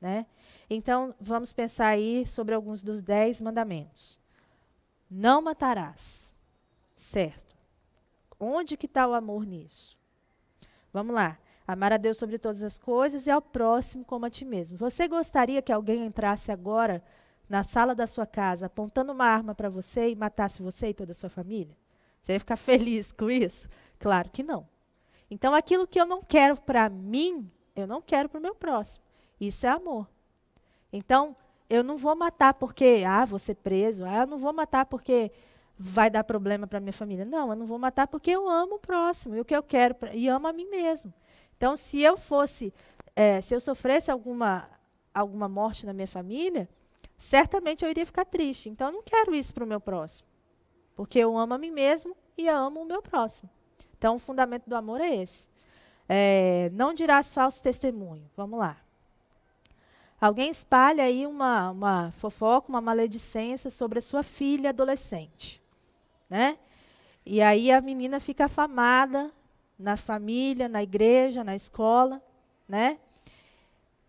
né? Então, vamos pensar aí sobre alguns dos 10 mandamentos. Não matarás, certo? Onde que está o amor nisso? Vamos lá. Amar a Deus sobre todas as coisas e ao próximo como a ti mesmo. Você gostaria que alguém entrasse agora na sala da sua casa, apontando uma arma para você e matasse você e toda a sua família? Você ia ficar feliz com isso? Claro que não. Então, aquilo que eu não quero para mim, eu não quero para o meu próximo. Isso é amor. Então, eu não vou matar porque, vou ser preso. Eu não vou matar porque vai dar problema para minha família. Não, eu não vou matar porque eu amo o próximo. E o que eu quero, e amo a mim mesmo. Então, se eu sofresse alguma morte na minha família, certamente eu iria ficar triste. Então, eu não quero isso para o meu próximo. Porque eu amo a mim mesmo e eu amo o meu próximo. Então, o fundamento do amor é esse. Não dirás falso testemunho. Vamos lá. Alguém espalha aí uma fofoca, uma maledicência sobre a sua filha adolescente, né? E aí a menina fica afamada na família, na igreja, na escola, né?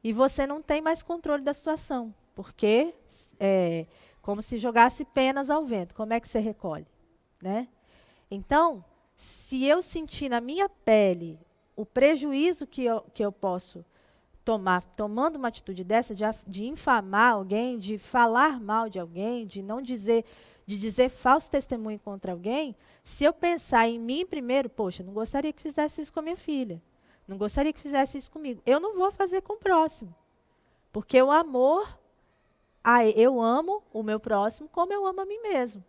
E você não tem mais controle da situação, porque é como se jogasse penas ao vento. Como é que você recolhe, né? Então, se eu sentir na minha pele o prejuízo que eu posso tomando uma atitude dessa, de infamar alguém, de falar mal de alguém, de dizer falso testemunho contra alguém, se eu pensar em mim primeiro, poxa, não gostaria que fizesse isso com a minha filha. Não gostaria que fizesse isso comigo. Eu não vou fazer com o próximo. Porque o amor, eu amo o meu próximo como eu amo a mim mesmo.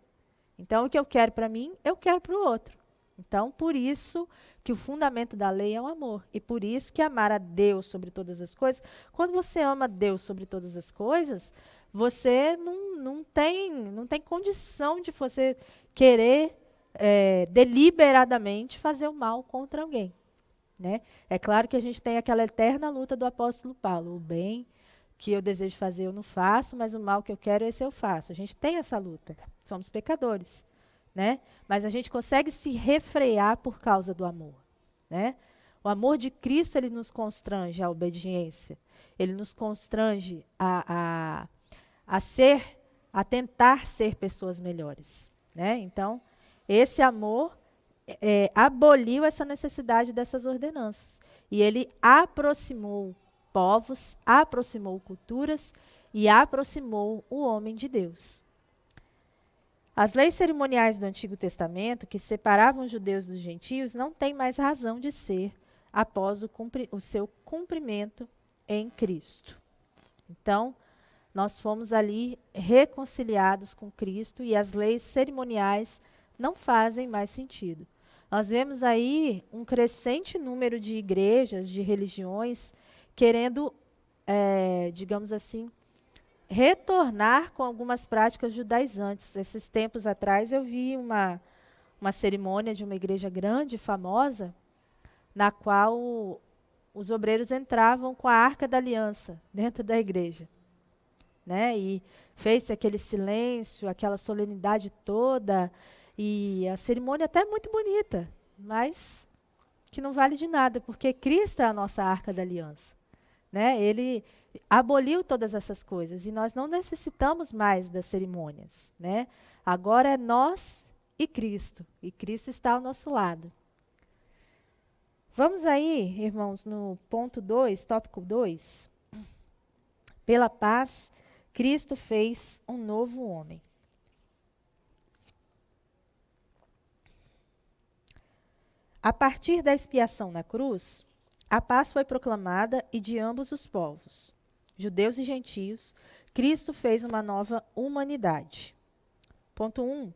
Então, o que eu quero para mim, eu quero para o outro. Então, por isso que o fundamento da lei é o amor. E por isso que amar a Deus sobre todas as coisas. Quando você ama Deus sobre todas as coisas, você não tem condição de você querer deliberadamente fazer o mal contra alguém. Né? É claro que a gente tem aquela eterna luta do apóstolo Paulo. O bem que eu desejo fazer eu não faço, mas o mal que eu quero, esse eu faço. A gente tem essa luta. Somos pecadores. Né? Mas a gente consegue se refrear por causa do amor. Né? O amor de Cristo, ele nos constrange à obediência. Ele nos constrange a tentar ser pessoas melhores. Né? Então, esse amor aboliu essa necessidade dessas ordenanças. E ele aproximou povos, aproximou culturas e aproximou o homem de Deus. As leis cerimoniais do Antigo Testamento, que separavam os judeus dos gentios, não têm mais razão de ser após o seu cumprimento em Cristo. Então, nós fomos ali reconciliados com Cristo e as leis cerimoniais não fazem mais sentido. Nós vemos aí um crescente número de igrejas, de religiões, querendo, digamos assim, retornar com algumas práticas judaizantes. Esses tempos atrás eu vi uma cerimônia de uma igreja grande, famosa, na qual os obreiros entravam com a Arca da Aliança dentro da igreja. Né? E fez-se aquele silêncio, aquela solenidade toda, e a cerimônia até é muito bonita, mas que não vale de nada, porque Cristo é a nossa Arca da Aliança. Né? Ele aboliu todas essas coisas e nós não necessitamos mais das cerimônias. Né? Agora é nós e Cristo está ao nosso lado. Vamos aí, irmãos, no ponto 2, tópico 2. Pela paz, Cristo fez um novo homem. A partir da expiação na cruz, a paz foi proclamada e de ambos os povos, judeus e gentios, Cristo fez uma nova humanidade. Ponto 1.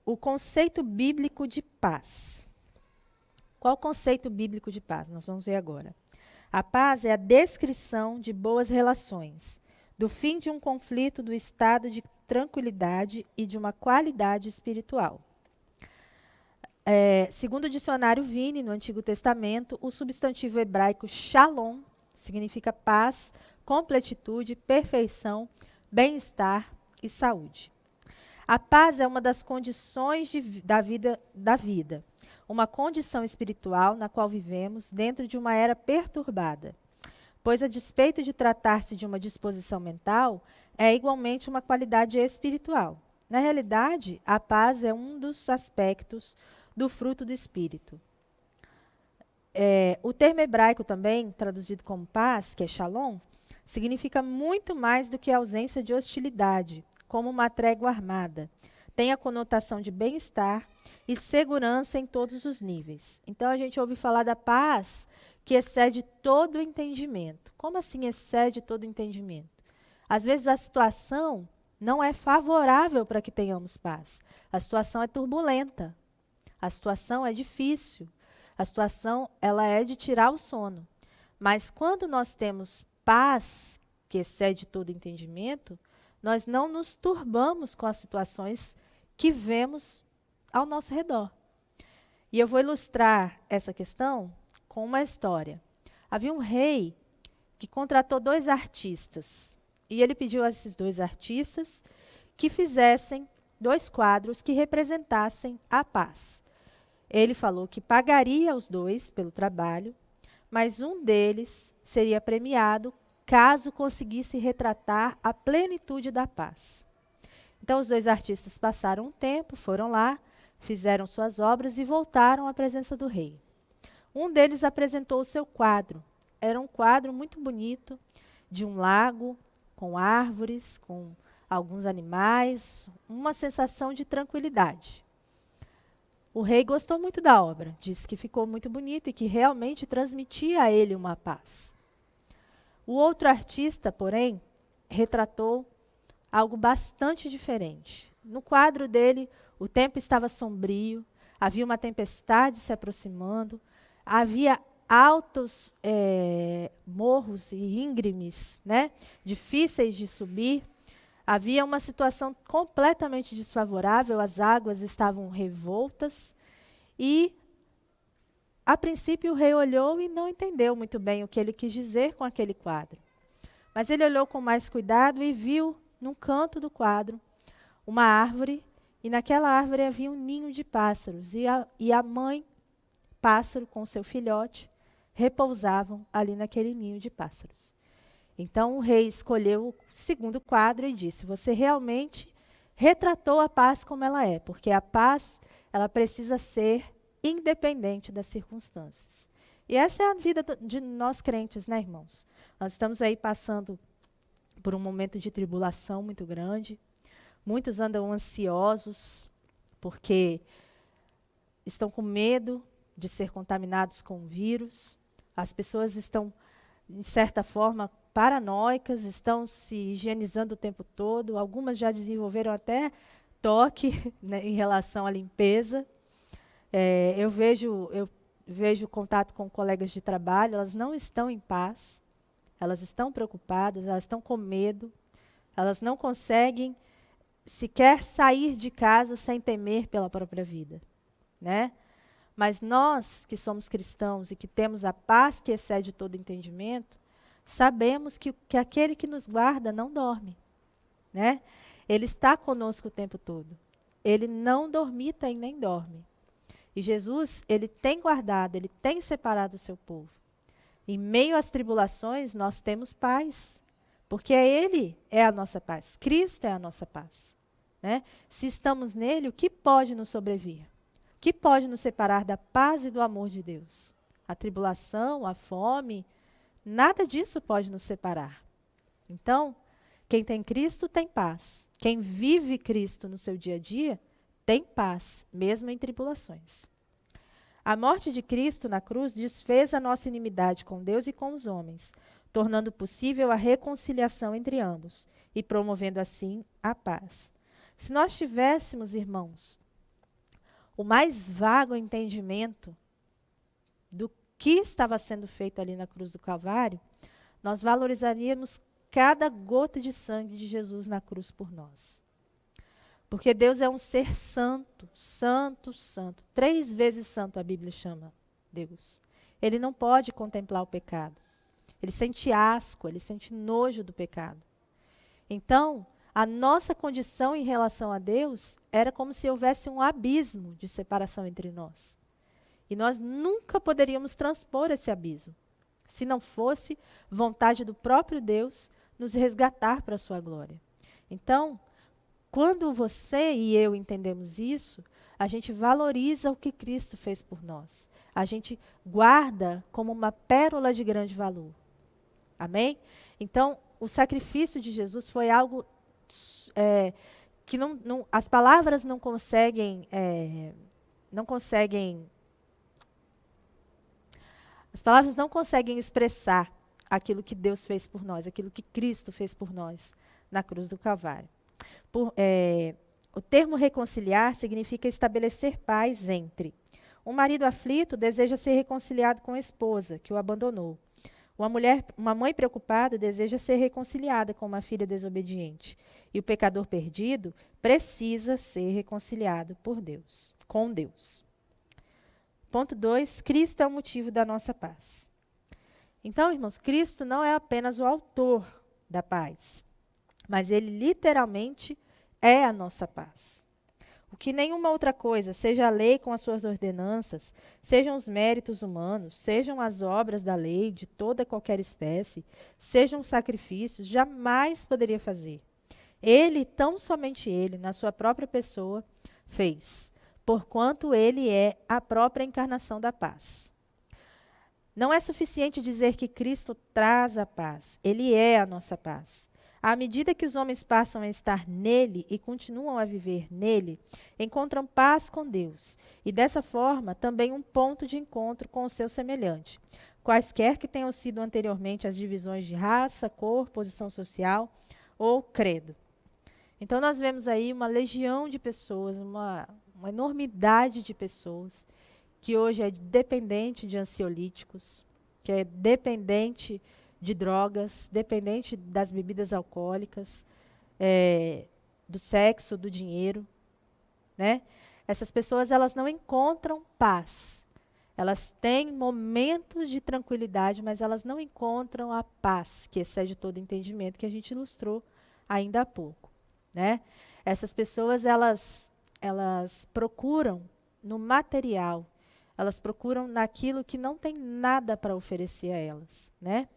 O conceito bíblico de paz. Qual o conceito bíblico de paz? Nós vamos ver agora. A paz é a descrição de boas relações, do fim de um conflito, do estado de tranquilidade e de uma qualidade espiritual. Segundo o dicionário Vine, no Antigo Testamento, o substantivo hebraico shalom significa paz, completitude, perfeição, bem-estar e saúde. A paz é uma das condições da vida, uma condição espiritual na qual vivemos dentro de uma era perturbada, pois a despeito de tratar-se de uma disposição mental, é igualmente uma qualidade espiritual. Na realidade, a paz é um dos aspectos do fruto do Espírito. O termo hebraico também, traduzido como paz, que é shalom, significa muito mais do que a ausência de hostilidade, como uma trégua armada. Tem a conotação de bem-estar e segurança em todos os níveis. Então, a gente ouve falar da paz que excede todo o entendimento. Como assim excede todo o entendimento? Às vezes, a situação não é favorável para que tenhamos paz. A situação é turbulenta. A situação é difícil. A situação ela é de tirar o sono. Mas quando nós temos paz, que excede todo entendimento, nós não nos turbamos com as situações que vemos ao nosso redor. E eu vou ilustrar essa questão com uma história. Havia um rei que contratou 2 artistas. E ele pediu a esses 2 artistas que fizessem 2 quadros que representassem a paz. Ele falou que pagaria os 2 pelo trabalho, mas um deles seria premiado caso conseguisse retratar a plenitude da paz. Então, os 2 artistas passaram um tempo, foram lá, fizeram suas obras e voltaram à presença do rei. Um deles apresentou o seu quadro. Era um quadro muito bonito, de um lago, com árvores, com alguns animais, uma sensação de tranquilidade. O rei gostou muito da obra, disse que ficou muito bonito e que realmente transmitia a ele uma paz. O outro artista, porém, retratou algo bastante diferente. No quadro dele, o tempo estava sombrio, havia uma tempestade se aproximando, havia altos morros e íngremes, né, difíceis de subir. Havia uma situação completamente desfavorável, as águas estavam revoltas e, a princípio, o rei olhou e não entendeu muito bem o que ele quis dizer com aquele quadro. Mas ele olhou com mais cuidado e viu, num canto do quadro, uma árvore, e naquela árvore havia um ninho de pássaros, e a mãe pássaro com seu filhote repousavam ali naquele ninho de pássaros. Então o rei escolheu o segundo quadro e disse: você realmente retratou a paz como ela é, porque a paz, ela precisa ser independente das circunstâncias. E essa é a vida de nós crentes, né, irmãos? Nós estamos aí passando por um momento de tribulação muito grande. Muitos andam ansiosos porque estão com medo de ser contaminados com o vírus. As pessoas estão, de certa forma, paranoicas, estão se higienizando o tempo todo. Algumas já desenvolveram até toque, né, em relação à limpeza. Eu vejo contato com colegas de trabalho, elas não estão em paz, elas estão preocupadas, elas estão com medo, elas não conseguem sequer sair de casa sem temer pela própria vida, né? Mas nós, que somos cristãos e que temos a paz que excede todo entendimento, sabemos que aquele que nos guarda não dorme, né? Ele está conosco o tempo todo. Ele não dormita e nem dorme. E Jesus, ele tem guardado, ele tem separado o seu povo. Em meio às tribulações, nós temos paz, porque ele é a nossa paz. Cristo é a nossa paz, né? Se estamos nele, o que pode nos sobrevir? O que pode nos separar da paz e do amor de Deus? A tribulação, a fome, nada disso pode nos separar. Então, quem tem Cristo tem paz. Quem vive Cristo no seu dia a dia tem paz, mesmo em tribulações. A morte de Cristo na cruz desfez a nossa inimidade com Deus e com os homens, tornando possível a reconciliação entre ambos e promovendo assim a paz. Se nós tivéssemos, irmãos, o mais vago entendimento do que estava sendo feito ali na cruz do Calvário, nós valorizaríamos cada gota de sangue de Jesus na cruz por nós. Porque Deus é um ser santo, santo, santo. 3 vezes santo a Bíblia chama Deus. Ele não pode contemplar o pecado. Ele sente asco, ele sente nojo do pecado. Então, a nossa condição em relação a Deus era como se houvesse um abismo de separação entre nós. E nós nunca poderíamos transpor esse abismo, se não fosse vontade do próprio Deus nos resgatar para a sua glória. Então, quando você e eu entendemos isso, a gente valoriza o que Cristo fez por nós. A gente guarda como uma pérola de grande valor. Amém? Então, o sacrifício de Jesus foi algo que as palavras não conseguem, as palavras não conseguem expressar aquilo que Deus fez por nós, aquilo que Cristo fez por nós na cruz do Calvário. O termo reconciliar significa estabelecer paz entre. Um marido aflito deseja ser reconciliado com a esposa, que o abandonou. Uma mãe preocupada deseja ser reconciliada com uma filha desobediente. E o pecador perdido precisa ser reconciliado por Deus, com Deus. Ponto 2, Cristo é o motivo da nossa paz. Então, irmãos, Cristo não é apenas o autor da paz, mas ele literalmente é a nossa paz. O que nenhuma outra coisa, seja a lei com as suas ordenanças, sejam os méritos humanos, sejam as obras da lei de toda qualquer espécie, sejam os sacrifícios, jamais poderia fazer. Ele, tão somente ele, na sua própria pessoa, fez, porquanto ele é a própria encarnação da paz. Não é suficiente dizer que Cristo traz a paz, ele é a nossa paz. À medida que os homens passam a estar nele e continuam a viver nele, encontram paz com Deus e, dessa forma, também um ponto de encontro com o seu semelhante, quaisquer que tenham sido anteriormente as divisões de raça, cor, posição social ou credo. Então, nós vemos aí uma legião de pessoas, uma enormidade de pessoas que hoje é dependente de ansiolíticos, que é dependente de drogas, dependente das bebidas alcoólicas, do sexo, do dinheiro, né? Essas pessoas, elas não encontram paz. Elas têm momentos de tranquilidade, mas elas não encontram a paz que excede todo entendimento, que a gente ilustrou ainda há pouco, né? Essas pessoas, elas procuram no material, elas procuram naquilo que não tem nada para oferecer a elas, né?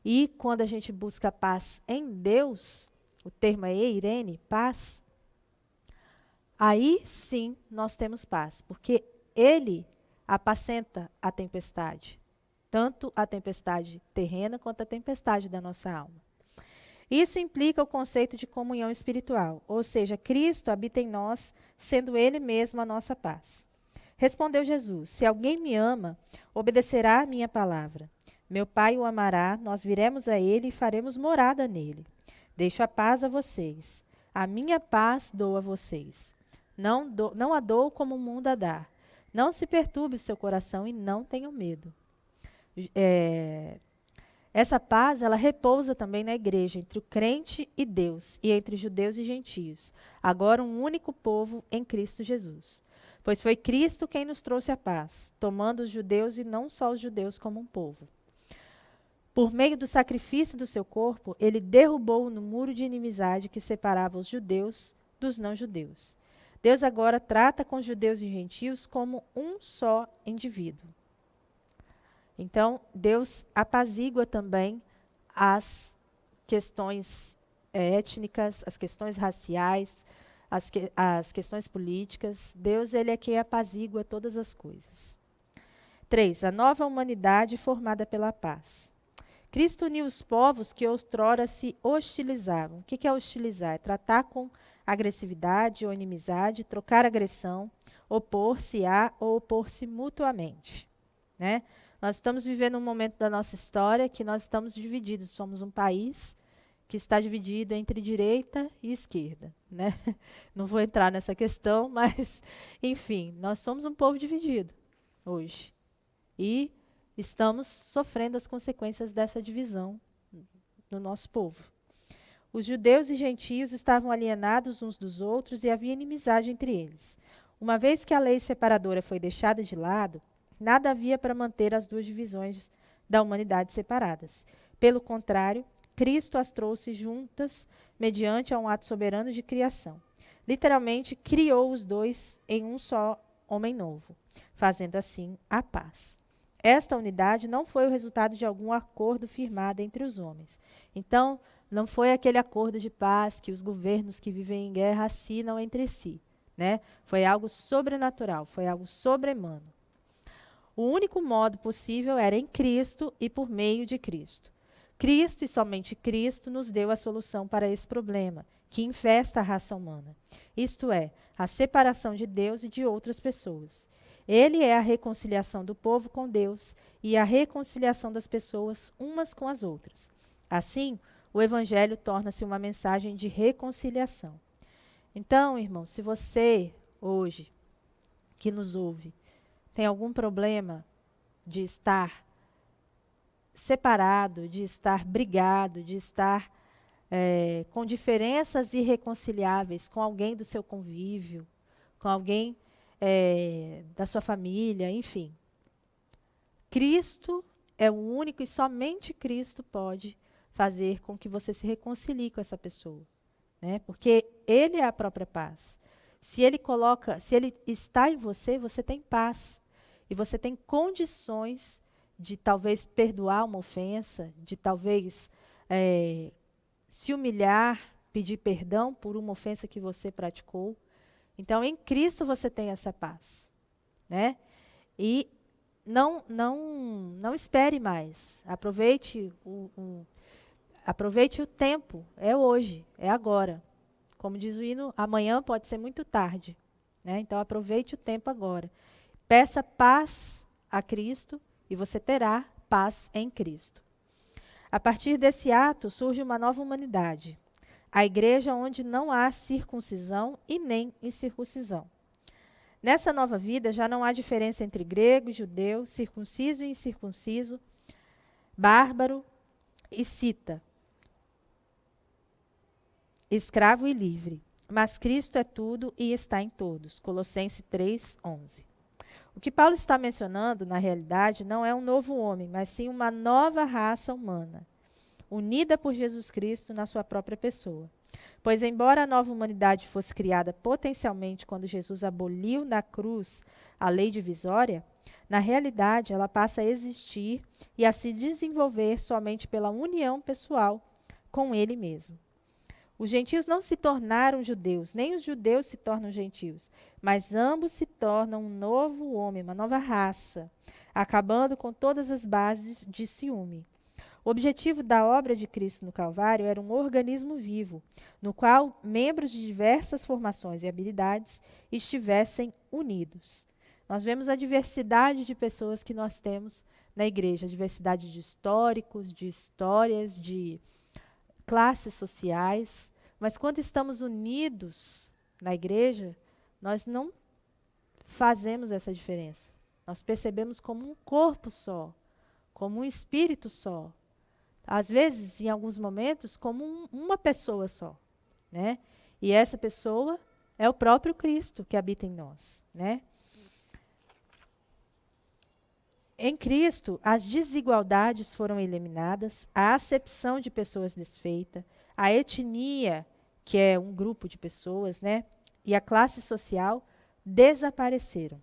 E quando a gente busca paz em Deus, o termo é eirene, paz, aí sim nós temos paz, porque Ele apacenta a tempestade, tanto a tempestade terrena quanto a tempestade da nossa alma. Isso implica o conceito de comunhão espiritual, ou seja, Cristo habita em nós, sendo Ele mesmo a nossa paz. Respondeu Jesus: Se alguém me ama, obedecerá à minha palavra. Meu Pai o amará, nós viremos a ele e faremos morada nele. Deixo a paz a vocês. A minha paz dou a vocês. Não a dou como o mundo a dá. Não se perturbe o seu coração e não tenham medo. Essa paz, ela repousa também na igreja, entre o crente e Deus, e entre judeus e gentios. Agora um único povo em Cristo Jesus. Pois foi Cristo quem nos trouxe a paz, tomando os judeus e não só os judeus como um povo. Por meio do sacrifício do seu corpo, ele derrubou no muro de inimizade que separava os judeus dos não-judeus. Deus agora trata com os judeus e gentios como um só indivíduo. Então, Deus apazigua também as questões étnicas, as questões raciais, as questões políticas. Deus, ele é quem apazigua todas as coisas. 3. A nova humanidade formada pela paz. Cristo uniu os povos que outrora se hostilizavam. O que é hostilizar? É tratar com agressividade ou inimizade, trocar agressão, opor-se a ou opor-se mutuamente, né? Nós estamos vivendo um momento da nossa história que nós estamos divididos. Somos um país que está dividido entre direita e esquerda, né? Não vou entrar nessa questão, mas, enfim, nós somos um povo dividido hoje. E estamos sofrendo as consequências dessa divisão no nosso povo. Os judeus e gentios estavam alienados uns dos outros e havia inimizade entre eles. Uma vez que a lei separadora foi deixada de lado, nada havia para manter as duas divisões da humanidade separadas. Pelo contrário, Cristo as trouxe juntas mediante a um ato soberano de criação. Literalmente, criou os dois em um só homem novo, fazendo assim a paz. Esta unidade não foi o resultado de algum acordo firmado entre os homens. Então, não foi aquele acordo de paz que os governos que vivem em guerra assinam entre si, né? Foi algo sobrenatural, foi algo sobre-humano. O único modo possível era em Cristo e por meio de Cristo. Cristo e somente Cristo nos deu a solução para esse problema, que infesta a raça humana. Isto é, a separação de Deus e de outras pessoas. Ele é a reconciliação do povo com Deus e a reconciliação das pessoas umas com as outras. Assim, o Evangelho torna-se uma mensagem de reconciliação. Então, irmão, se você, hoje, que nos ouve, tem algum problema de estar separado, de estar brigado, de estar com diferenças irreconciliáveis com alguém do seu convívio, com alguém da sua família, enfim. Cristo é o único e somente Cristo pode fazer com que você se reconcilie com essa pessoa, né? Porque Ele é a própria paz. Se Ele está em você, você tem paz. E você tem condições de talvez perdoar uma ofensa, de talvez se humilhar, pedir perdão por uma ofensa que você praticou. Então, em Cristo você tem essa paz, né? E não espere mais. Aproveite Aproveite o tempo, é hoje, é agora. Como diz o hino, amanhã pode ser muito tarde, né? Então aproveite o tempo agora. Peça paz a Cristo e você terá paz em Cristo. A partir desse ato surge uma nova humanidade, a igreja onde não há circuncisão e nem incircuncisão. Nessa nova vida já não há diferença entre grego e judeu, circunciso e incircunciso, bárbaro e cita, escravo e livre. Mas Cristo é tudo e está em todos. Colossenses 3:11. O que Paulo está mencionando, na realidade, não é um novo homem, mas sim uma nova raça humana, unida por Jesus Cristo na sua própria pessoa. Pois, embora a nova humanidade fosse criada potencialmente quando Jesus aboliu na cruz a lei divisória, na realidade ela passa a existir e a se desenvolver somente pela união pessoal com Ele mesmo. Os gentios não se tornaram judeus, nem os judeus se tornam gentios, mas ambos se tornam um novo homem, uma nova raça, acabando com todas as bases de ciúme. O objetivo da obra de Cristo no Calvário era um organismo vivo, no qual membros de diversas formações e habilidades estivessem unidos. Nós vemos a diversidade de pessoas que nós temos na igreja, a diversidade de históricos, de histórias, de classes sociais, mas quando estamos unidos na igreja, nós não fazemos essa diferença. Nós percebemos como um corpo só, como um espírito só. Às vezes, em alguns momentos, como uma pessoa só, né? E essa pessoa é o próprio Cristo que habita em nós, né? Em Cristo, as desigualdades foram eliminadas, a acepção de pessoas desfeita, a etnia, que é um grupo de pessoas, né, e a classe social desapareceram.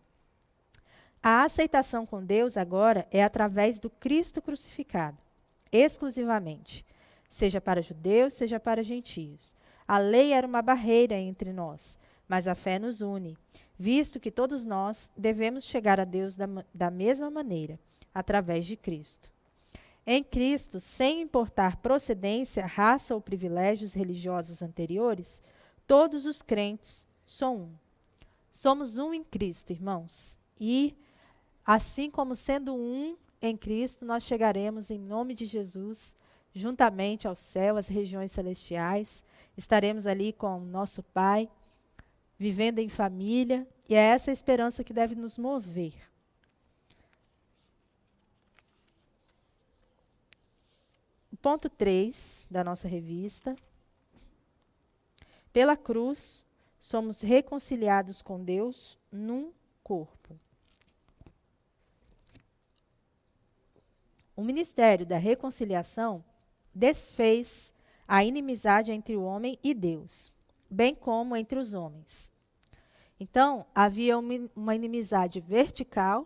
A aceitação com Deus agora é através do Cristo crucificado, exclusivamente, seja para judeus, seja para gentios. A lei era uma barreira entre nós, mas a fé nos une, visto que todos nós devemos chegar a Deus da mesma maneira, através de Cristo. Em Cristo, sem importar procedência, raça ou privilégios religiosos anteriores, todos os crentes são um. Somos um em Cristo, irmãos. E, assim como sendo um em Cristo, nós chegaremos em nome de Jesus, juntamente ao céu, às regiões celestiais. Estaremos ali com o nosso Pai, vivendo em família, e é essa a esperança que deve nos mover. O ponto 3 da nossa revista. Pela cruz, somos reconciliados com Deus num corpo. O ministério da reconciliação desfez a inimizade entre o homem e Deus, bem como entre os homens. Então, havia uma inimizade vertical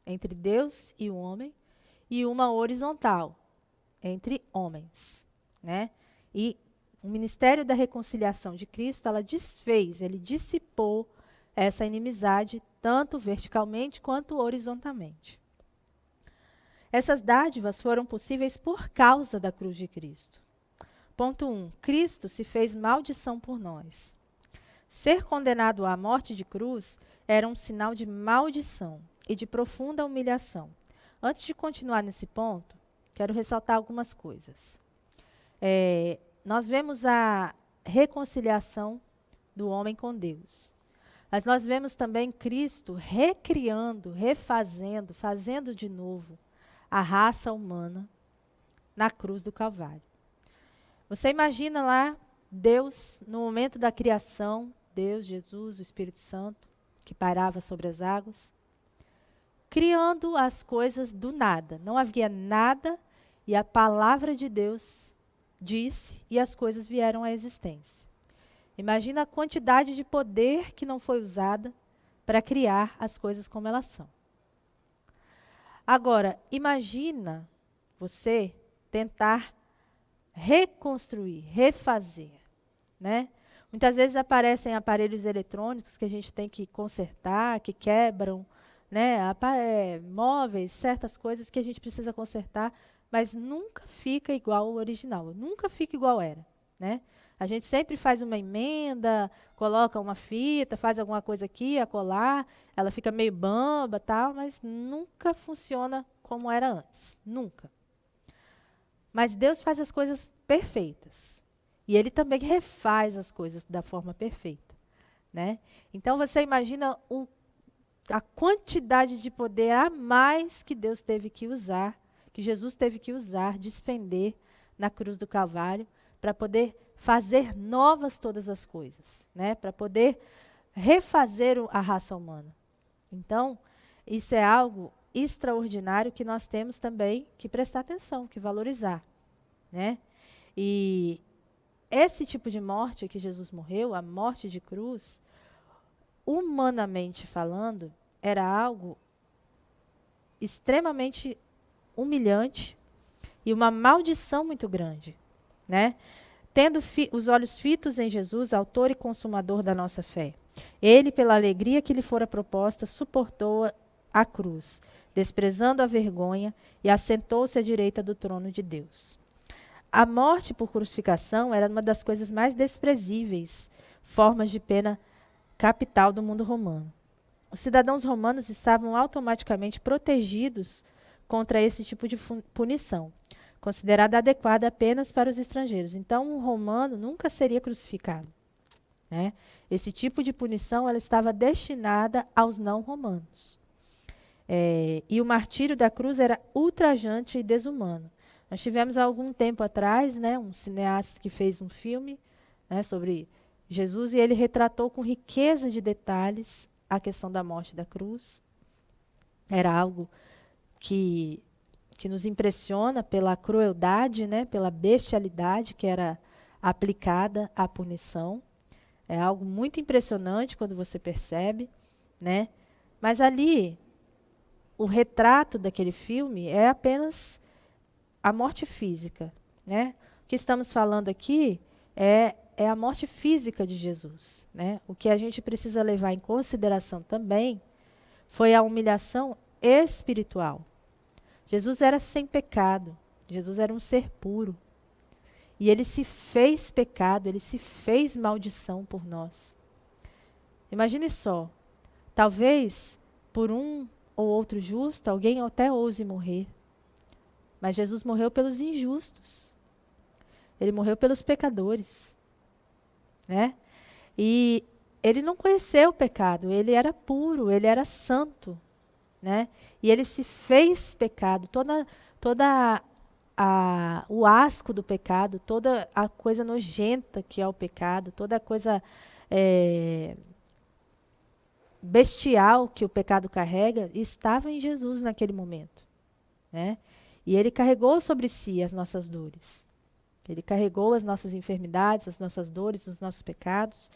entre Deus e o homem e uma horizontal entre homens, né? E o ministério da reconciliação de Cristo, ele dissipou essa inimizade tanto verticalmente quanto horizontalmente. Essas dádivas foram possíveis por causa da cruz de Cristo. Ponto 1. Cristo se fez maldição por nós. Ser condenado à morte de cruz era um sinal de maldição e de profunda humilhação. Antes de continuar nesse ponto, quero ressaltar algumas coisas. Nós vemos a reconciliação do homem com Deus. Mas nós vemos também Cristo recriando, refazendo, fazendo de novo a raça humana na cruz do Calvário. Você imagina lá Deus, no momento da criação, Deus, Jesus, o Espírito Santo, que pairava sobre as águas, criando as coisas do nada. Não havia nada e a palavra de Deus disse e as coisas vieram à existência. Imagina a quantidade de poder que não foi usada para criar as coisas como elas são. Agora, imagina você tentar reconstruir, refazer, né? Muitas vezes aparecem aparelhos eletrônicos que a gente tem que consertar, que quebram, né? Móveis, certas coisas que a gente precisa consertar. mas nunca fica igual ao original, nunca fica igual era, né? A gente sempre faz uma emenda, coloca uma fita, faz alguma coisa aqui, acolá, ela fica meio bamba, tal, mas nunca funciona como era antes, nunca. Mas Deus faz as coisas perfeitas. E Ele também refaz as coisas da forma perfeita, né? Então você imagina a quantidade de poder a mais que Deus teve que usar, que Jesus teve que usar, despender na cruz do Calvário, para poder fazer novas todas as coisas, né? Para poder refazer a raça humana. Então, isso é algo extraordinário que nós temos também que prestar atenção, que valorizar, né? E esse tipo de morte que Jesus morreu, a morte de cruz, humanamente falando, era algo extremamente humilhante e uma maldição muito grande, né? Tendo os olhos fitos em Jesus, autor e consumador da nossa fé. Ele, pela alegria que lhe fora proposta, suportou a cruz, desprezando a vergonha, e assentou-se à direita do trono de Deus. A morte por crucificação era uma das coisas mais desprezíveis formas de pena capital do mundo romano. Os cidadãos romanos estavam automaticamente protegidos contra esse tipo de punição, considerada adequada apenas para os estrangeiros. Então, um romano nunca seria crucificado, né? Esse tipo de punição ela estava destinada aos não romanos. E o martírio da cruz era ultrajante e desumano. Nós tivemos há algum tempo atrás, né, um cineasta que fez um filme, né, sobre Jesus, e ele retratou com riqueza de detalhes a questão da morte da cruz. Era algo que nos impressiona pela crueldade, né, pela bestialidade que era aplicada à punição. É algo muito impressionante quando você percebe, né? Mas ali, o retrato daquele filme é apenas a morte física, né? O que estamos falando aqui é a morte física de Jesus, né? O que a gente precisa levar em consideração também foi a humilhação espiritual. Jesus era sem pecado, Jesus era um ser puro. E ele se fez pecado, ele se fez maldição por nós. Imagine só, talvez por um ou outro justo, alguém até ouse morrer. Mas Jesus morreu pelos injustos. Ele morreu pelos pecadores, né? E ele não conheceu o pecado, ele era puro, ele era santo, né? E ele se fez pecado, toda o asco do pecado, toda a coisa nojenta que é o pecado, toda a coisa bestial que o pecado carrega, estava em Jesus naquele momento, né? E ele carregou sobre si as nossas dores. Ele carregou as nossas enfermidades, as nossas dores, os nossos pecados.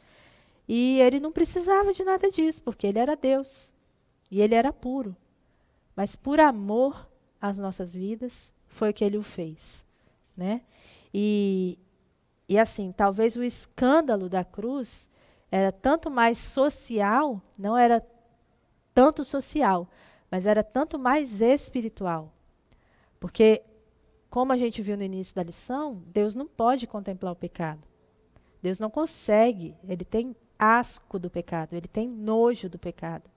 E ele não precisava de nada disso, porque ele era Deus. E ele era puro. Mas por amor às nossas vidas, foi o que ele o fez, né? E assim, talvez o escândalo da cruz era tanto mais social, não era tanto social, mas era tanto mais espiritual. Porque, como a gente viu no início da lição, Deus não pode contemplar o pecado. Deus não consegue, ele tem asco do pecado, ele tem nojo do pecado.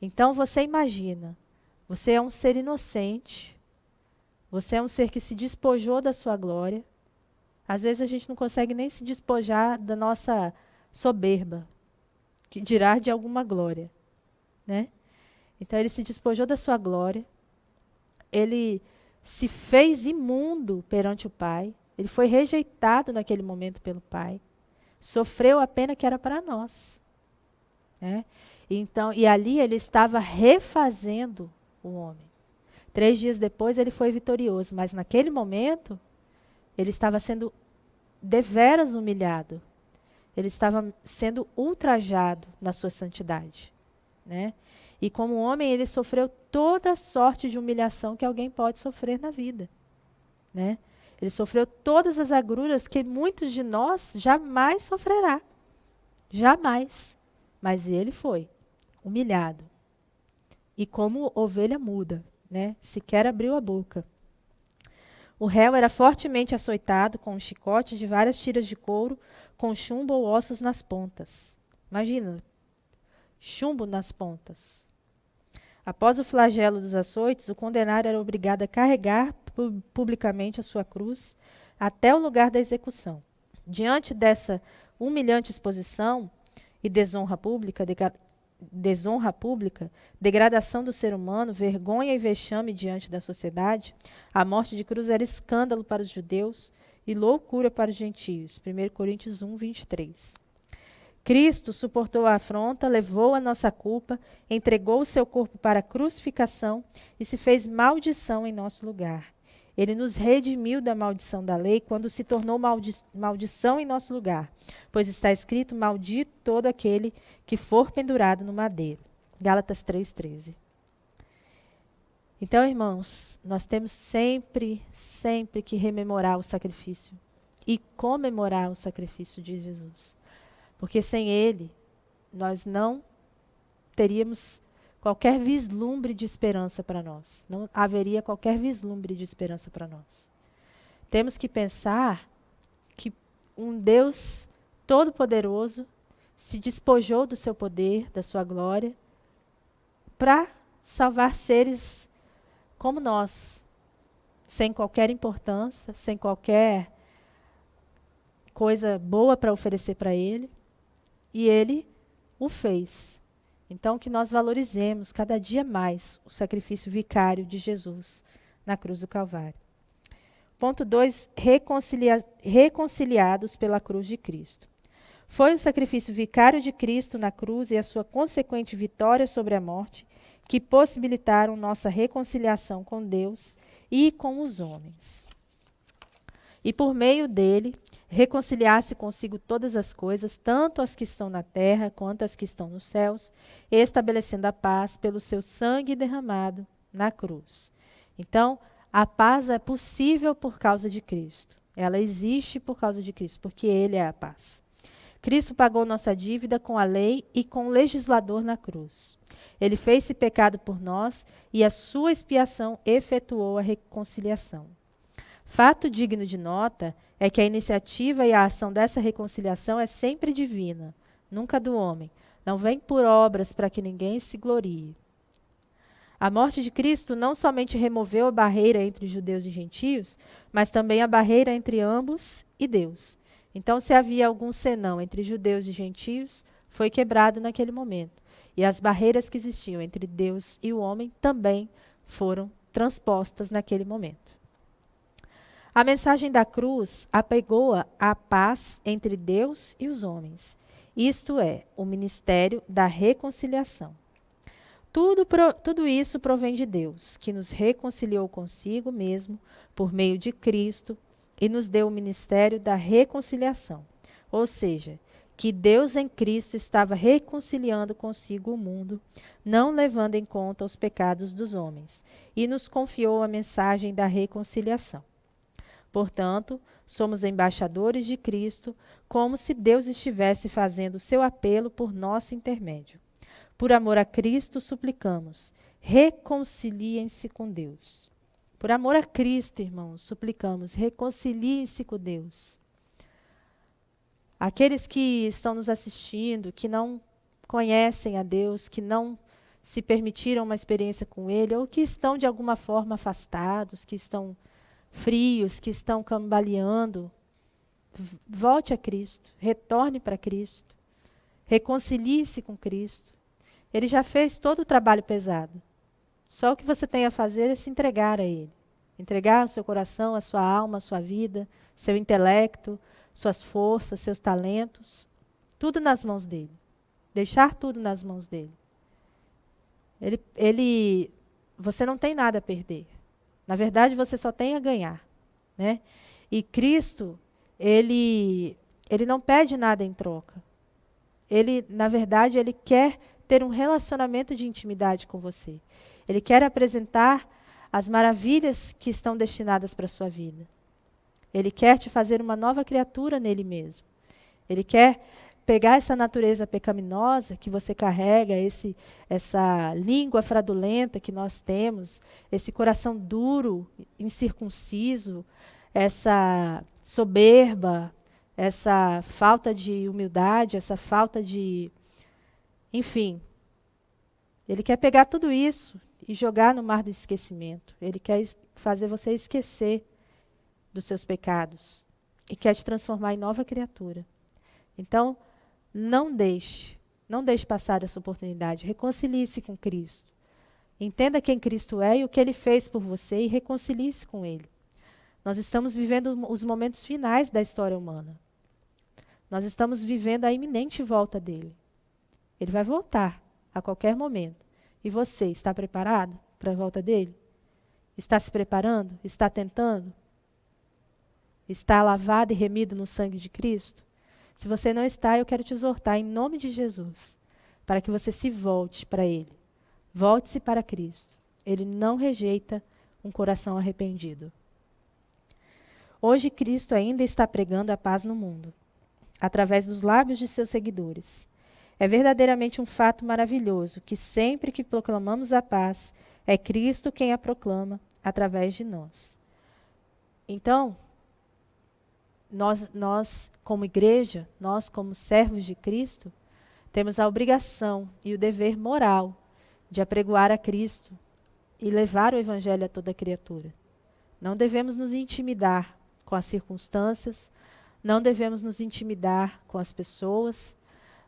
Então você imagina, você é um ser inocente, você é um ser que se despojou da sua glória. Às vezes a gente não consegue nem se despojar da nossa soberba, que dirá de alguma glória, né? Então ele se despojou da sua glória, ele se fez imundo perante o Pai, ele foi rejeitado naquele momento pelo Pai, sofreu a pena que era para nós, né? Então, e ali ele estava refazendo o homem. 3 dias depois ele foi vitorioso, mas naquele momento ele estava sendo deveras humilhado. Ele estava sendo ultrajado na sua santidade, né? E como homem ele sofreu toda sorte de humilhação que alguém pode sofrer na vida, né? Ele sofreu todas as agruras que muitos de nós jamais sofrerá. Jamais. Mas ele foi humilhado. E como ovelha muda, né? Sequer abriu a boca. O réu era fortemente açoitado com um chicote de várias tiras de couro, com chumbo ou ossos nas pontas. Imagina, chumbo nas pontas. Após o flagelo dos açoites, o condenado era obrigado a carregar publicamente a sua cruz até o lugar da execução. Diante dessa humilhante exposição e desonra pública, degradação do ser humano, vergonha e vexame diante da sociedade, a morte de cruz era escândalo para os judeus e loucura para os gentios. 1 Coríntios 1, 23. Cristo suportou a afronta, levou a nossa culpa, entregou o seu corpo para a crucificação e se fez maldição em nosso lugar. Ele nos redimiu da maldição da lei quando se tornou maldição em nosso lugar, pois está escrito: maldito todo aquele que for pendurado no madeiro. Gálatas 3,13. Então, irmãos, nós temos sempre que rememorar o sacrifício e comemorar o sacrifício de Jesus. Porque sem ele, nós não teríamos qualquer vislumbre de esperança para nós. Não haveria qualquer vislumbre de esperança para nós. Temos que pensar que um Deus todo-poderoso se despojou do seu poder, da sua glória, para salvar seres como nós, sem qualquer importância, sem qualquer coisa boa para oferecer para ele. E ele o fez. Então, que nós valorizemos cada dia mais o sacrifício vicário de Jesus na cruz do Calvário. Ponto 2, reconciliados pela cruz de Cristo. Foi o sacrifício vicário de Cristo na cruz e a sua consequente vitória sobre a morte que possibilitaram nossa reconciliação com Deus e com os homens. E por meio dele, reconciliar-se consigo todas as coisas, tanto as que estão na terra quanto as que estão nos céus, estabelecendo a paz pelo seu sangue derramado na cruz. Então, a paz é possível por causa de Cristo. Ela existe por causa de Cristo, porque ele é a paz. Cristo pagou nossa dívida com a lei e com o legislador na cruz. Ele fez-se pecado por nós e a sua expiação efetuou a reconciliação. Fato digno de nota é que a iniciativa e a ação dessa reconciliação é sempre divina, nunca do homem. Não vem por obras para que ninguém se glorie. A morte de Cristo não somente removeu a barreira entre judeus e gentios, mas também a barreira entre ambos e Deus. Então, se havia algum senão entre judeus e gentios, foi quebrado naquele momento. E as barreiras que existiam entre Deus e o homem também foram transpostas naquele momento. A mensagem da cruz apegou-a à paz entre Deus e os homens. Isto é, o ministério da reconciliação. Tudo isso provém de Deus, que nos reconciliou consigo mesmo por meio de Cristo e nos deu o ministério da reconciliação. Ou seja, que Deus em Cristo estava reconciliando consigo o mundo, não levando em conta os pecados dos homens, e nos confiou a mensagem da reconciliação. Portanto, somos embaixadores de Cristo, como se Deus estivesse fazendo o seu apelo por nosso intermédio. Por amor a Cristo, suplicamos, reconciliem-se com Deus. Por amor a Cristo, irmãos, suplicamos, reconciliem-se com Deus. Aqueles que estão nos assistindo, que não conhecem a Deus, que não se permitiram uma experiência com Ele, ou que estão de alguma forma afastados, que estão frios, que estão cambaleando, volte a Cristo, retorne para Cristo, reconcilie-se com Cristo. Ele já fez todo o trabalho pesado. Só o que você tem a fazer é se entregar a Ele. Entregar o seu coração, a sua alma, a sua vida, seu intelecto, suas forças, seus talentos, tudo nas mãos dele. Deixar tudo nas mãos dele. Você não tem nada a perder. Na verdade, você só tem a ganhar, né? E Cristo, ele não pede nada em troca. Na verdade, ele quer ter um relacionamento de intimidade com você. Ele quer apresentar as maravilhas que estão destinadas para a sua vida. Ele quer te fazer uma nova criatura nele mesmo. Ele quer pegar essa natureza pecaminosa que você carrega, essa língua fraudulenta que nós temos, esse coração duro, incircunciso, essa soberba, essa falta de humildade, essa falta de... Enfim, ele quer pegar tudo isso e jogar no mar do esquecimento. Ele quer fazer você esquecer dos seus pecados e quer te transformar em nova criatura. Então, não deixe passar essa oportunidade. Reconcilie-se com Cristo. Entenda quem Cristo é e o que Ele fez por você e reconcilie-se com Ele. Nós estamos vivendo os momentos finais da história humana. Nós estamos vivendo a iminente volta dele. Ele vai voltar a qualquer momento. E você, está preparado para a volta dele? Está se preparando? Está tentando? Está lavado e remido no sangue de Cristo? Se você não está, eu quero te exortar em nome de Jesus, para que você se volte para Ele. Volte-se para Cristo. Ele não rejeita um coração arrependido. Hoje Cristo ainda está pregando a paz no mundo, através dos lábios de seus seguidores. É verdadeiramente um fato maravilhoso que sempre que proclamamos a paz, é Cristo quem a proclama através de nós. Então, nós como igreja, nós como servos de Cristo, temos a obrigação e o dever moral de apregoar a Cristo e levar o Evangelho a toda criatura. Não devemos nos intimidar com as circunstâncias, não devemos nos intimidar com as pessoas,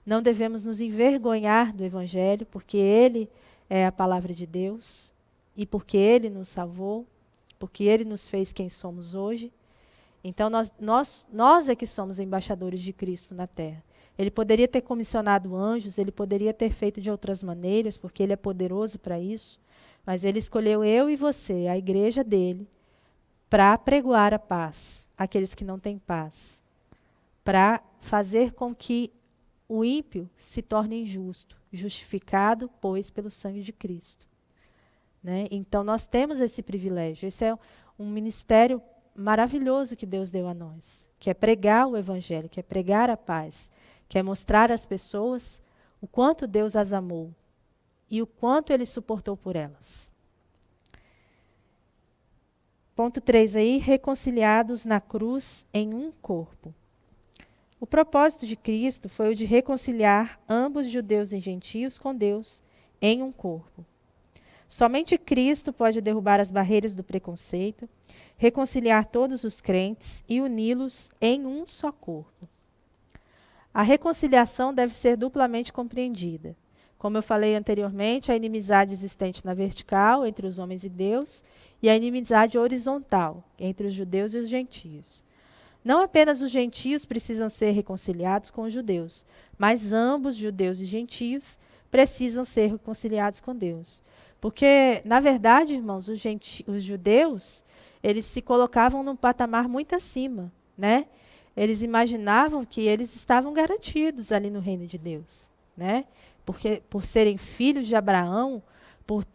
não devemos nos envergonhar do Evangelho, porque ele é a palavra de Deus e porque ele nos salvou, porque ele nos fez quem somos hoje. Então, nós é que somos embaixadores de Cristo na terra. Ele poderia ter comissionado anjos, ele poderia ter feito de outras maneiras, porque ele é poderoso para isso, mas ele escolheu eu e você, a igreja dele, para apregoar a paz àqueles que não têm paz, para fazer com que o ímpio se torne injusto, justificado, pois, pelo sangue de Cristo. Né? Então, nós temos esse privilégio. Esse é um ministério maravilhoso que Deus deu a nós, que é pregar o Evangelho, que é pregar a paz, que é mostrar às pessoas o quanto Deus as amou e o quanto Ele suportou por elas. Ponto 3 aí, reconciliados na cruz em um corpo. O propósito de Cristo foi o de reconciliar ambos, judeus e gentios, com Deus em um corpo. Somente Cristo pode derrubar as barreiras do preconceito, reconciliar todos os crentes e uni-los em um só corpo. A reconciliação deve ser duplamente compreendida. Como eu falei anteriormente, a inimizade existente na vertical entre os homens e Deus e a inimizade horizontal entre os judeus e os gentios. Não apenas os gentios precisam ser reconciliados com os judeus, mas ambos, judeus e gentios, precisam ser reconciliados com Deus. Porque, na verdade, irmãos, os judeus, eles se colocavam num patamar muito acima, né? Eles imaginavam que eles estavam garantidos ali no reino de Deus, né? Porque, por serem filhos de Abraão, por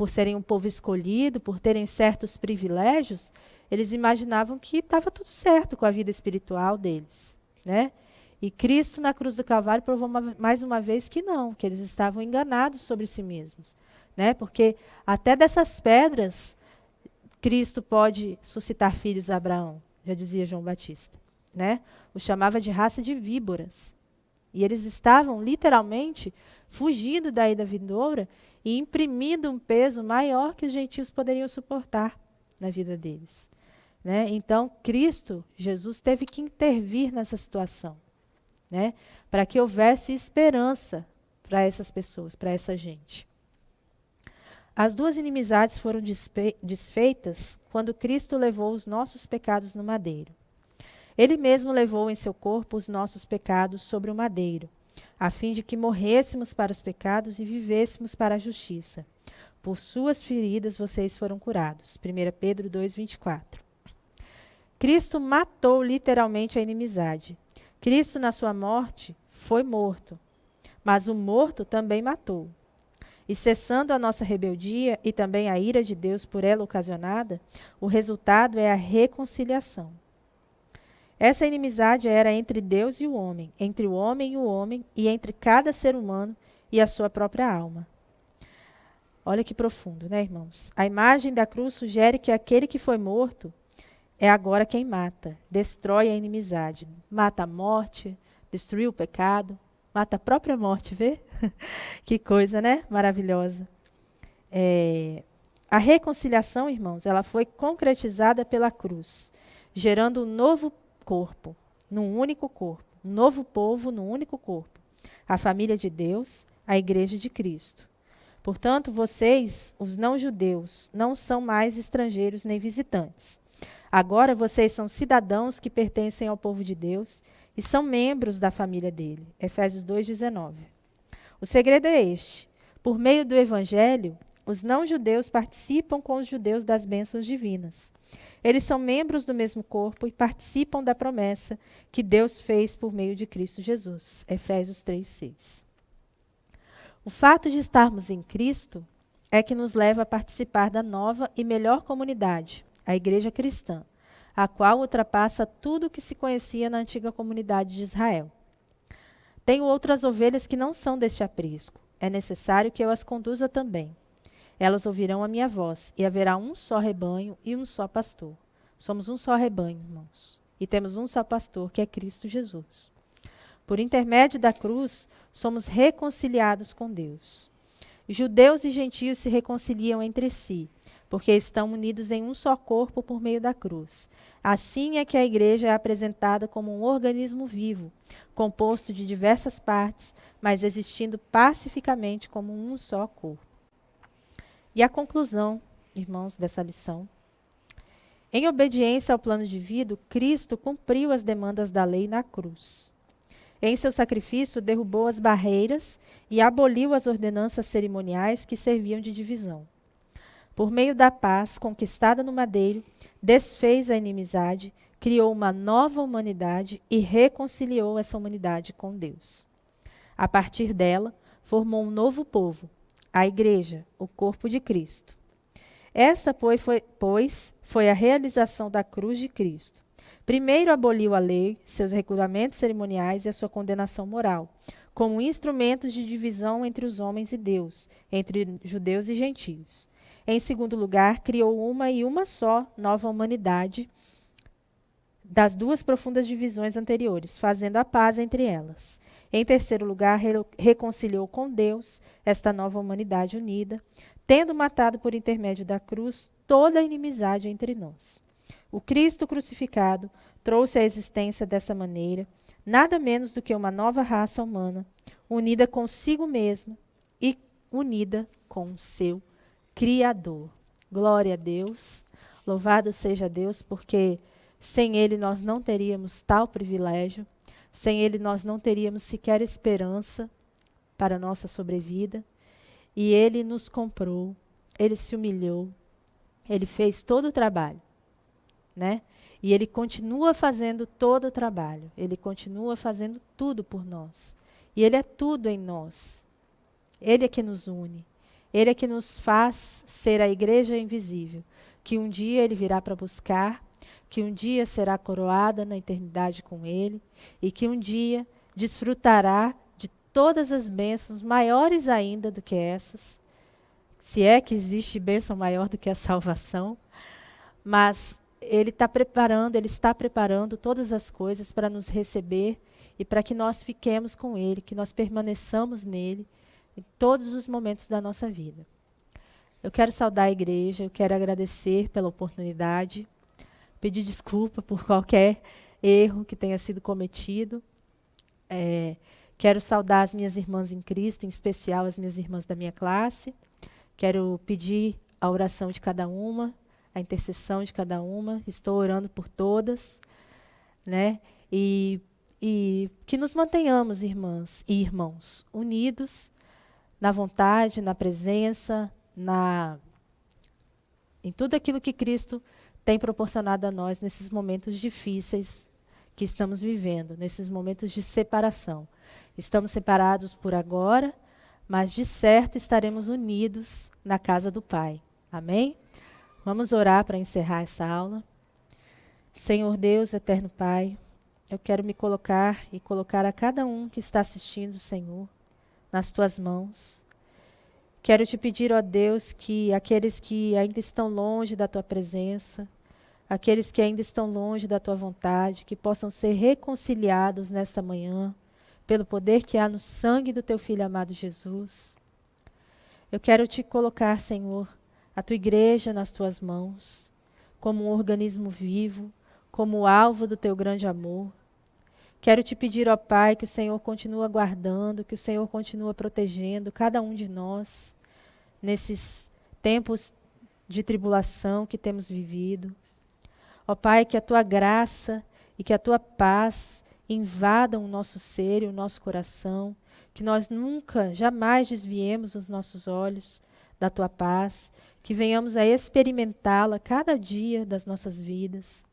serem um povo escolhido, por terem certos privilégios, eles imaginavam que estava tudo certo com a vida espiritual deles, né? E Cristo na cruz do Calvário provou mais uma vez que não, que eles estavam enganados sobre si mesmos, né? Porque até dessas pedras Cristo pode suscitar filhos a Abraão, já dizia João Batista, né? O chamava de raça de víboras. E eles estavam literalmente fugindo da ida vindoura e imprimindo um peso maior que os gentios poderiam suportar na vida deles. Né? Então, Cristo, Jesus, teve que intervir nessa situação, né? Para que houvesse esperança para essas pessoas, para essa gente. As duas inimizades foram desfeitas quando Cristo levou os nossos pecados no madeiro. Ele mesmo levou em seu corpo os nossos pecados sobre o madeiro, a fim de que morrêssemos para os pecados e vivêssemos para a justiça. Por suas feridas vocês foram curados. 1 Pedro 2:24. Cristo matou literalmente a inimizade. Cristo, na sua morte, foi morto, mas o morto também matou. E cessando a nossa rebeldia e também a ira de Deus por ela ocasionada, o resultado é a reconciliação. Essa inimizade era entre Deus e o homem e entre cada ser humano e a sua própria alma. Olha que profundo, né, irmãos? A imagem da cruz sugere que aquele que foi morto é agora quem mata, destrói a inimizade, mata a morte, destruiu o pecado, mata a própria morte, vê? Que coisa, né? Maravilhosa. A reconciliação, irmãos, ela foi concretizada pela cruz, gerando um novo corpo, num único corpo, um novo povo num único corpo, a família de Deus, a igreja de Cristo. Portanto, vocês, os não-judeus, não são mais estrangeiros nem visitantes. Agora vocês são cidadãos que pertencem ao povo de Deus e são membros da família dele. Efésios 2:19. O segredo é este: por meio do evangelho, os não-judeus participam com os judeus das bênçãos divinas. Eles são membros do mesmo corpo e participam da promessa que Deus fez por meio de Cristo Jesus. Efésios 3:6. O fato de estarmos em Cristo é que nos leva a participar da nova e melhor comunidade, a Igreja Cristã, a qual ultrapassa tudo o que se conhecia na antiga comunidade de Israel. Tenho outras ovelhas que não são deste aprisco. É necessário que eu as conduza também. Elas ouvirão a minha voz, e haverá um só rebanho e um só pastor. Somos um só rebanho, irmãos, e temos um só pastor, que é Cristo Jesus. Por intermédio da cruz, somos reconciliados com Deus. Judeus e gentios se reconciliam entre si, porque estão unidos em um só corpo por meio da cruz. Assim é que a igreja é apresentada como um organismo vivo, composto de diversas partes, mas existindo pacificamente como um só corpo. E a conclusão, irmãos, dessa lição. Em obediência ao plano divino, Cristo cumpriu as demandas da lei na cruz. Em seu sacrifício, derrubou as barreiras e aboliu as ordenanças cerimoniais que serviam de divisão. Por meio da paz conquistada no madeiro, desfez a inimizade, criou uma nova humanidade e reconciliou essa humanidade com Deus. A partir dela, formou um novo povo, a Igreja, o corpo de Cristo. Esta, pois, foi a realização da cruz de Cristo. Primeiro aboliu a lei, seus regulamentos cerimoniais e a sua condenação moral, como instrumentos de divisão entre os homens e Deus, entre judeus e gentios. Em segundo lugar, criou uma e uma só nova humanidade das duas profundas divisões anteriores, fazendo a paz entre elas. Em terceiro lugar, reconciliou com Deus esta nova humanidade unida, tendo matado por intermédio da cruz toda a inimizade entre nós. O Cristo crucificado trouxe à existência dessa maneira nada menos do que uma nova raça humana, unida consigo mesma e unida com o seu Criador. Glória a Deus, louvado seja Deus, porque sem Ele nós não teríamos tal privilégio, sem Ele nós não teríamos sequer esperança para a nossa sobrevida. E Ele nos comprou, Ele se humilhou, Ele fez todo o trabalho, né? E Ele continua fazendo todo o trabalho, Ele continua fazendo tudo por nós. E Ele é tudo em nós. Ele é que nos une, Ele é que nos faz ser a igreja invisível, que um dia Ele virá para buscar, que um dia será coroada na eternidade com Ele, e que um dia desfrutará de todas as bênçãos maiores ainda do que essas, se é que existe bênção maior do que a salvação, mas Ele está preparando todas as coisas para nos receber e para que nós fiquemos com Ele, que nós permaneçamos nele em todos os momentos da nossa vida. Eu quero saudar a igreja, eu quero agradecer pela oportunidade, pedir desculpa por qualquer erro que tenha sido cometido. Quero saudar as minhas irmãs em Cristo, em especial as minhas irmãs da minha classe. Quero pedir a oração de cada uma, a intercessão de cada uma. Estou orando por todas, né? E que nos mantenhamos, irmãs e irmãos, unidos na vontade, na presença, em tudo aquilo que Cristo tem proporcionado a nós nesses momentos difíceis que estamos vivendo, nesses momentos de separação. Estamos separados por agora, mas de certo estaremos unidos na casa do Pai. Amém? Vamos orar para encerrar essa aula. Senhor Deus, eterno Pai, eu quero me colocar e colocar a cada um que está assistindo, Senhor, nas tuas mãos. Quero te pedir, ó Deus, que aqueles que ainda estão longe da tua presença, aqueles que ainda estão longe da tua vontade, que possam ser reconciliados nesta manhã, pelo poder que há no sangue do teu Filho amado Jesus. Eu quero te colocar, Senhor, a tua igreja nas tuas mãos, como um organismo vivo, como alvo do teu grande amor. Quero te pedir, ó Pai, que o Senhor continue guardando, que o Senhor continue protegendo cada um de nós nesses tempos de tribulação que temos vivido. Ó Pai, que a tua graça e que a tua paz invadam o nosso ser e o nosso coração, que nós nunca, jamais desviemos os nossos olhos da tua paz, que venhamos a experimentá-la cada dia das nossas vidas,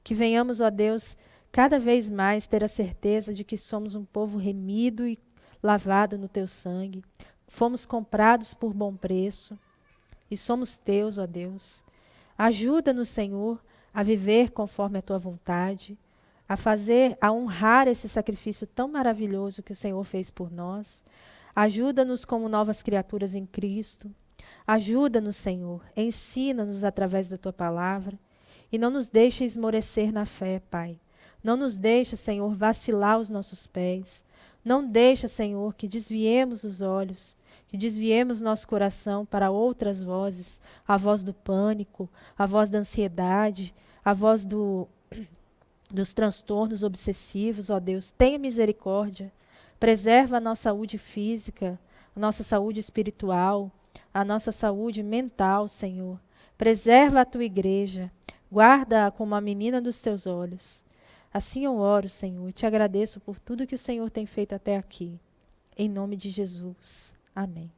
que venhamos, ó Deus, cada vez mais ter a certeza de que somos um povo remido e lavado no teu sangue, fomos comprados por bom preço e somos teus, ó Deus. Ajuda-nos, Senhor, a viver conforme a tua vontade, a honrar esse sacrifício tão maravilhoso que o Senhor fez por nós. Ajuda-nos como novas criaturas em Cristo. Ajuda-nos, Senhor, ensina-nos através da tua palavra e não nos deixe esmorecer na fé, Pai. Não nos deixe, Senhor, vacilar os nossos pés. Não deixa, Senhor, que desviemos os olhos, que desviemos nosso coração para outras vozes, a voz do pânico, a voz da ansiedade, a voz dos transtornos obsessivos. Ó Deus, tenha misericórdia, preserva a nossa saúde física, a nossa saúde espiritual, a nossa saúde mental, Senhor. Preserva a tua igreja, guarda-a como a menina dos teus olhos. Assim eu oro, Senhor, e te agradeço por tudo que o Senhor tem feito até aqui. Em nome de Jesus. Amém.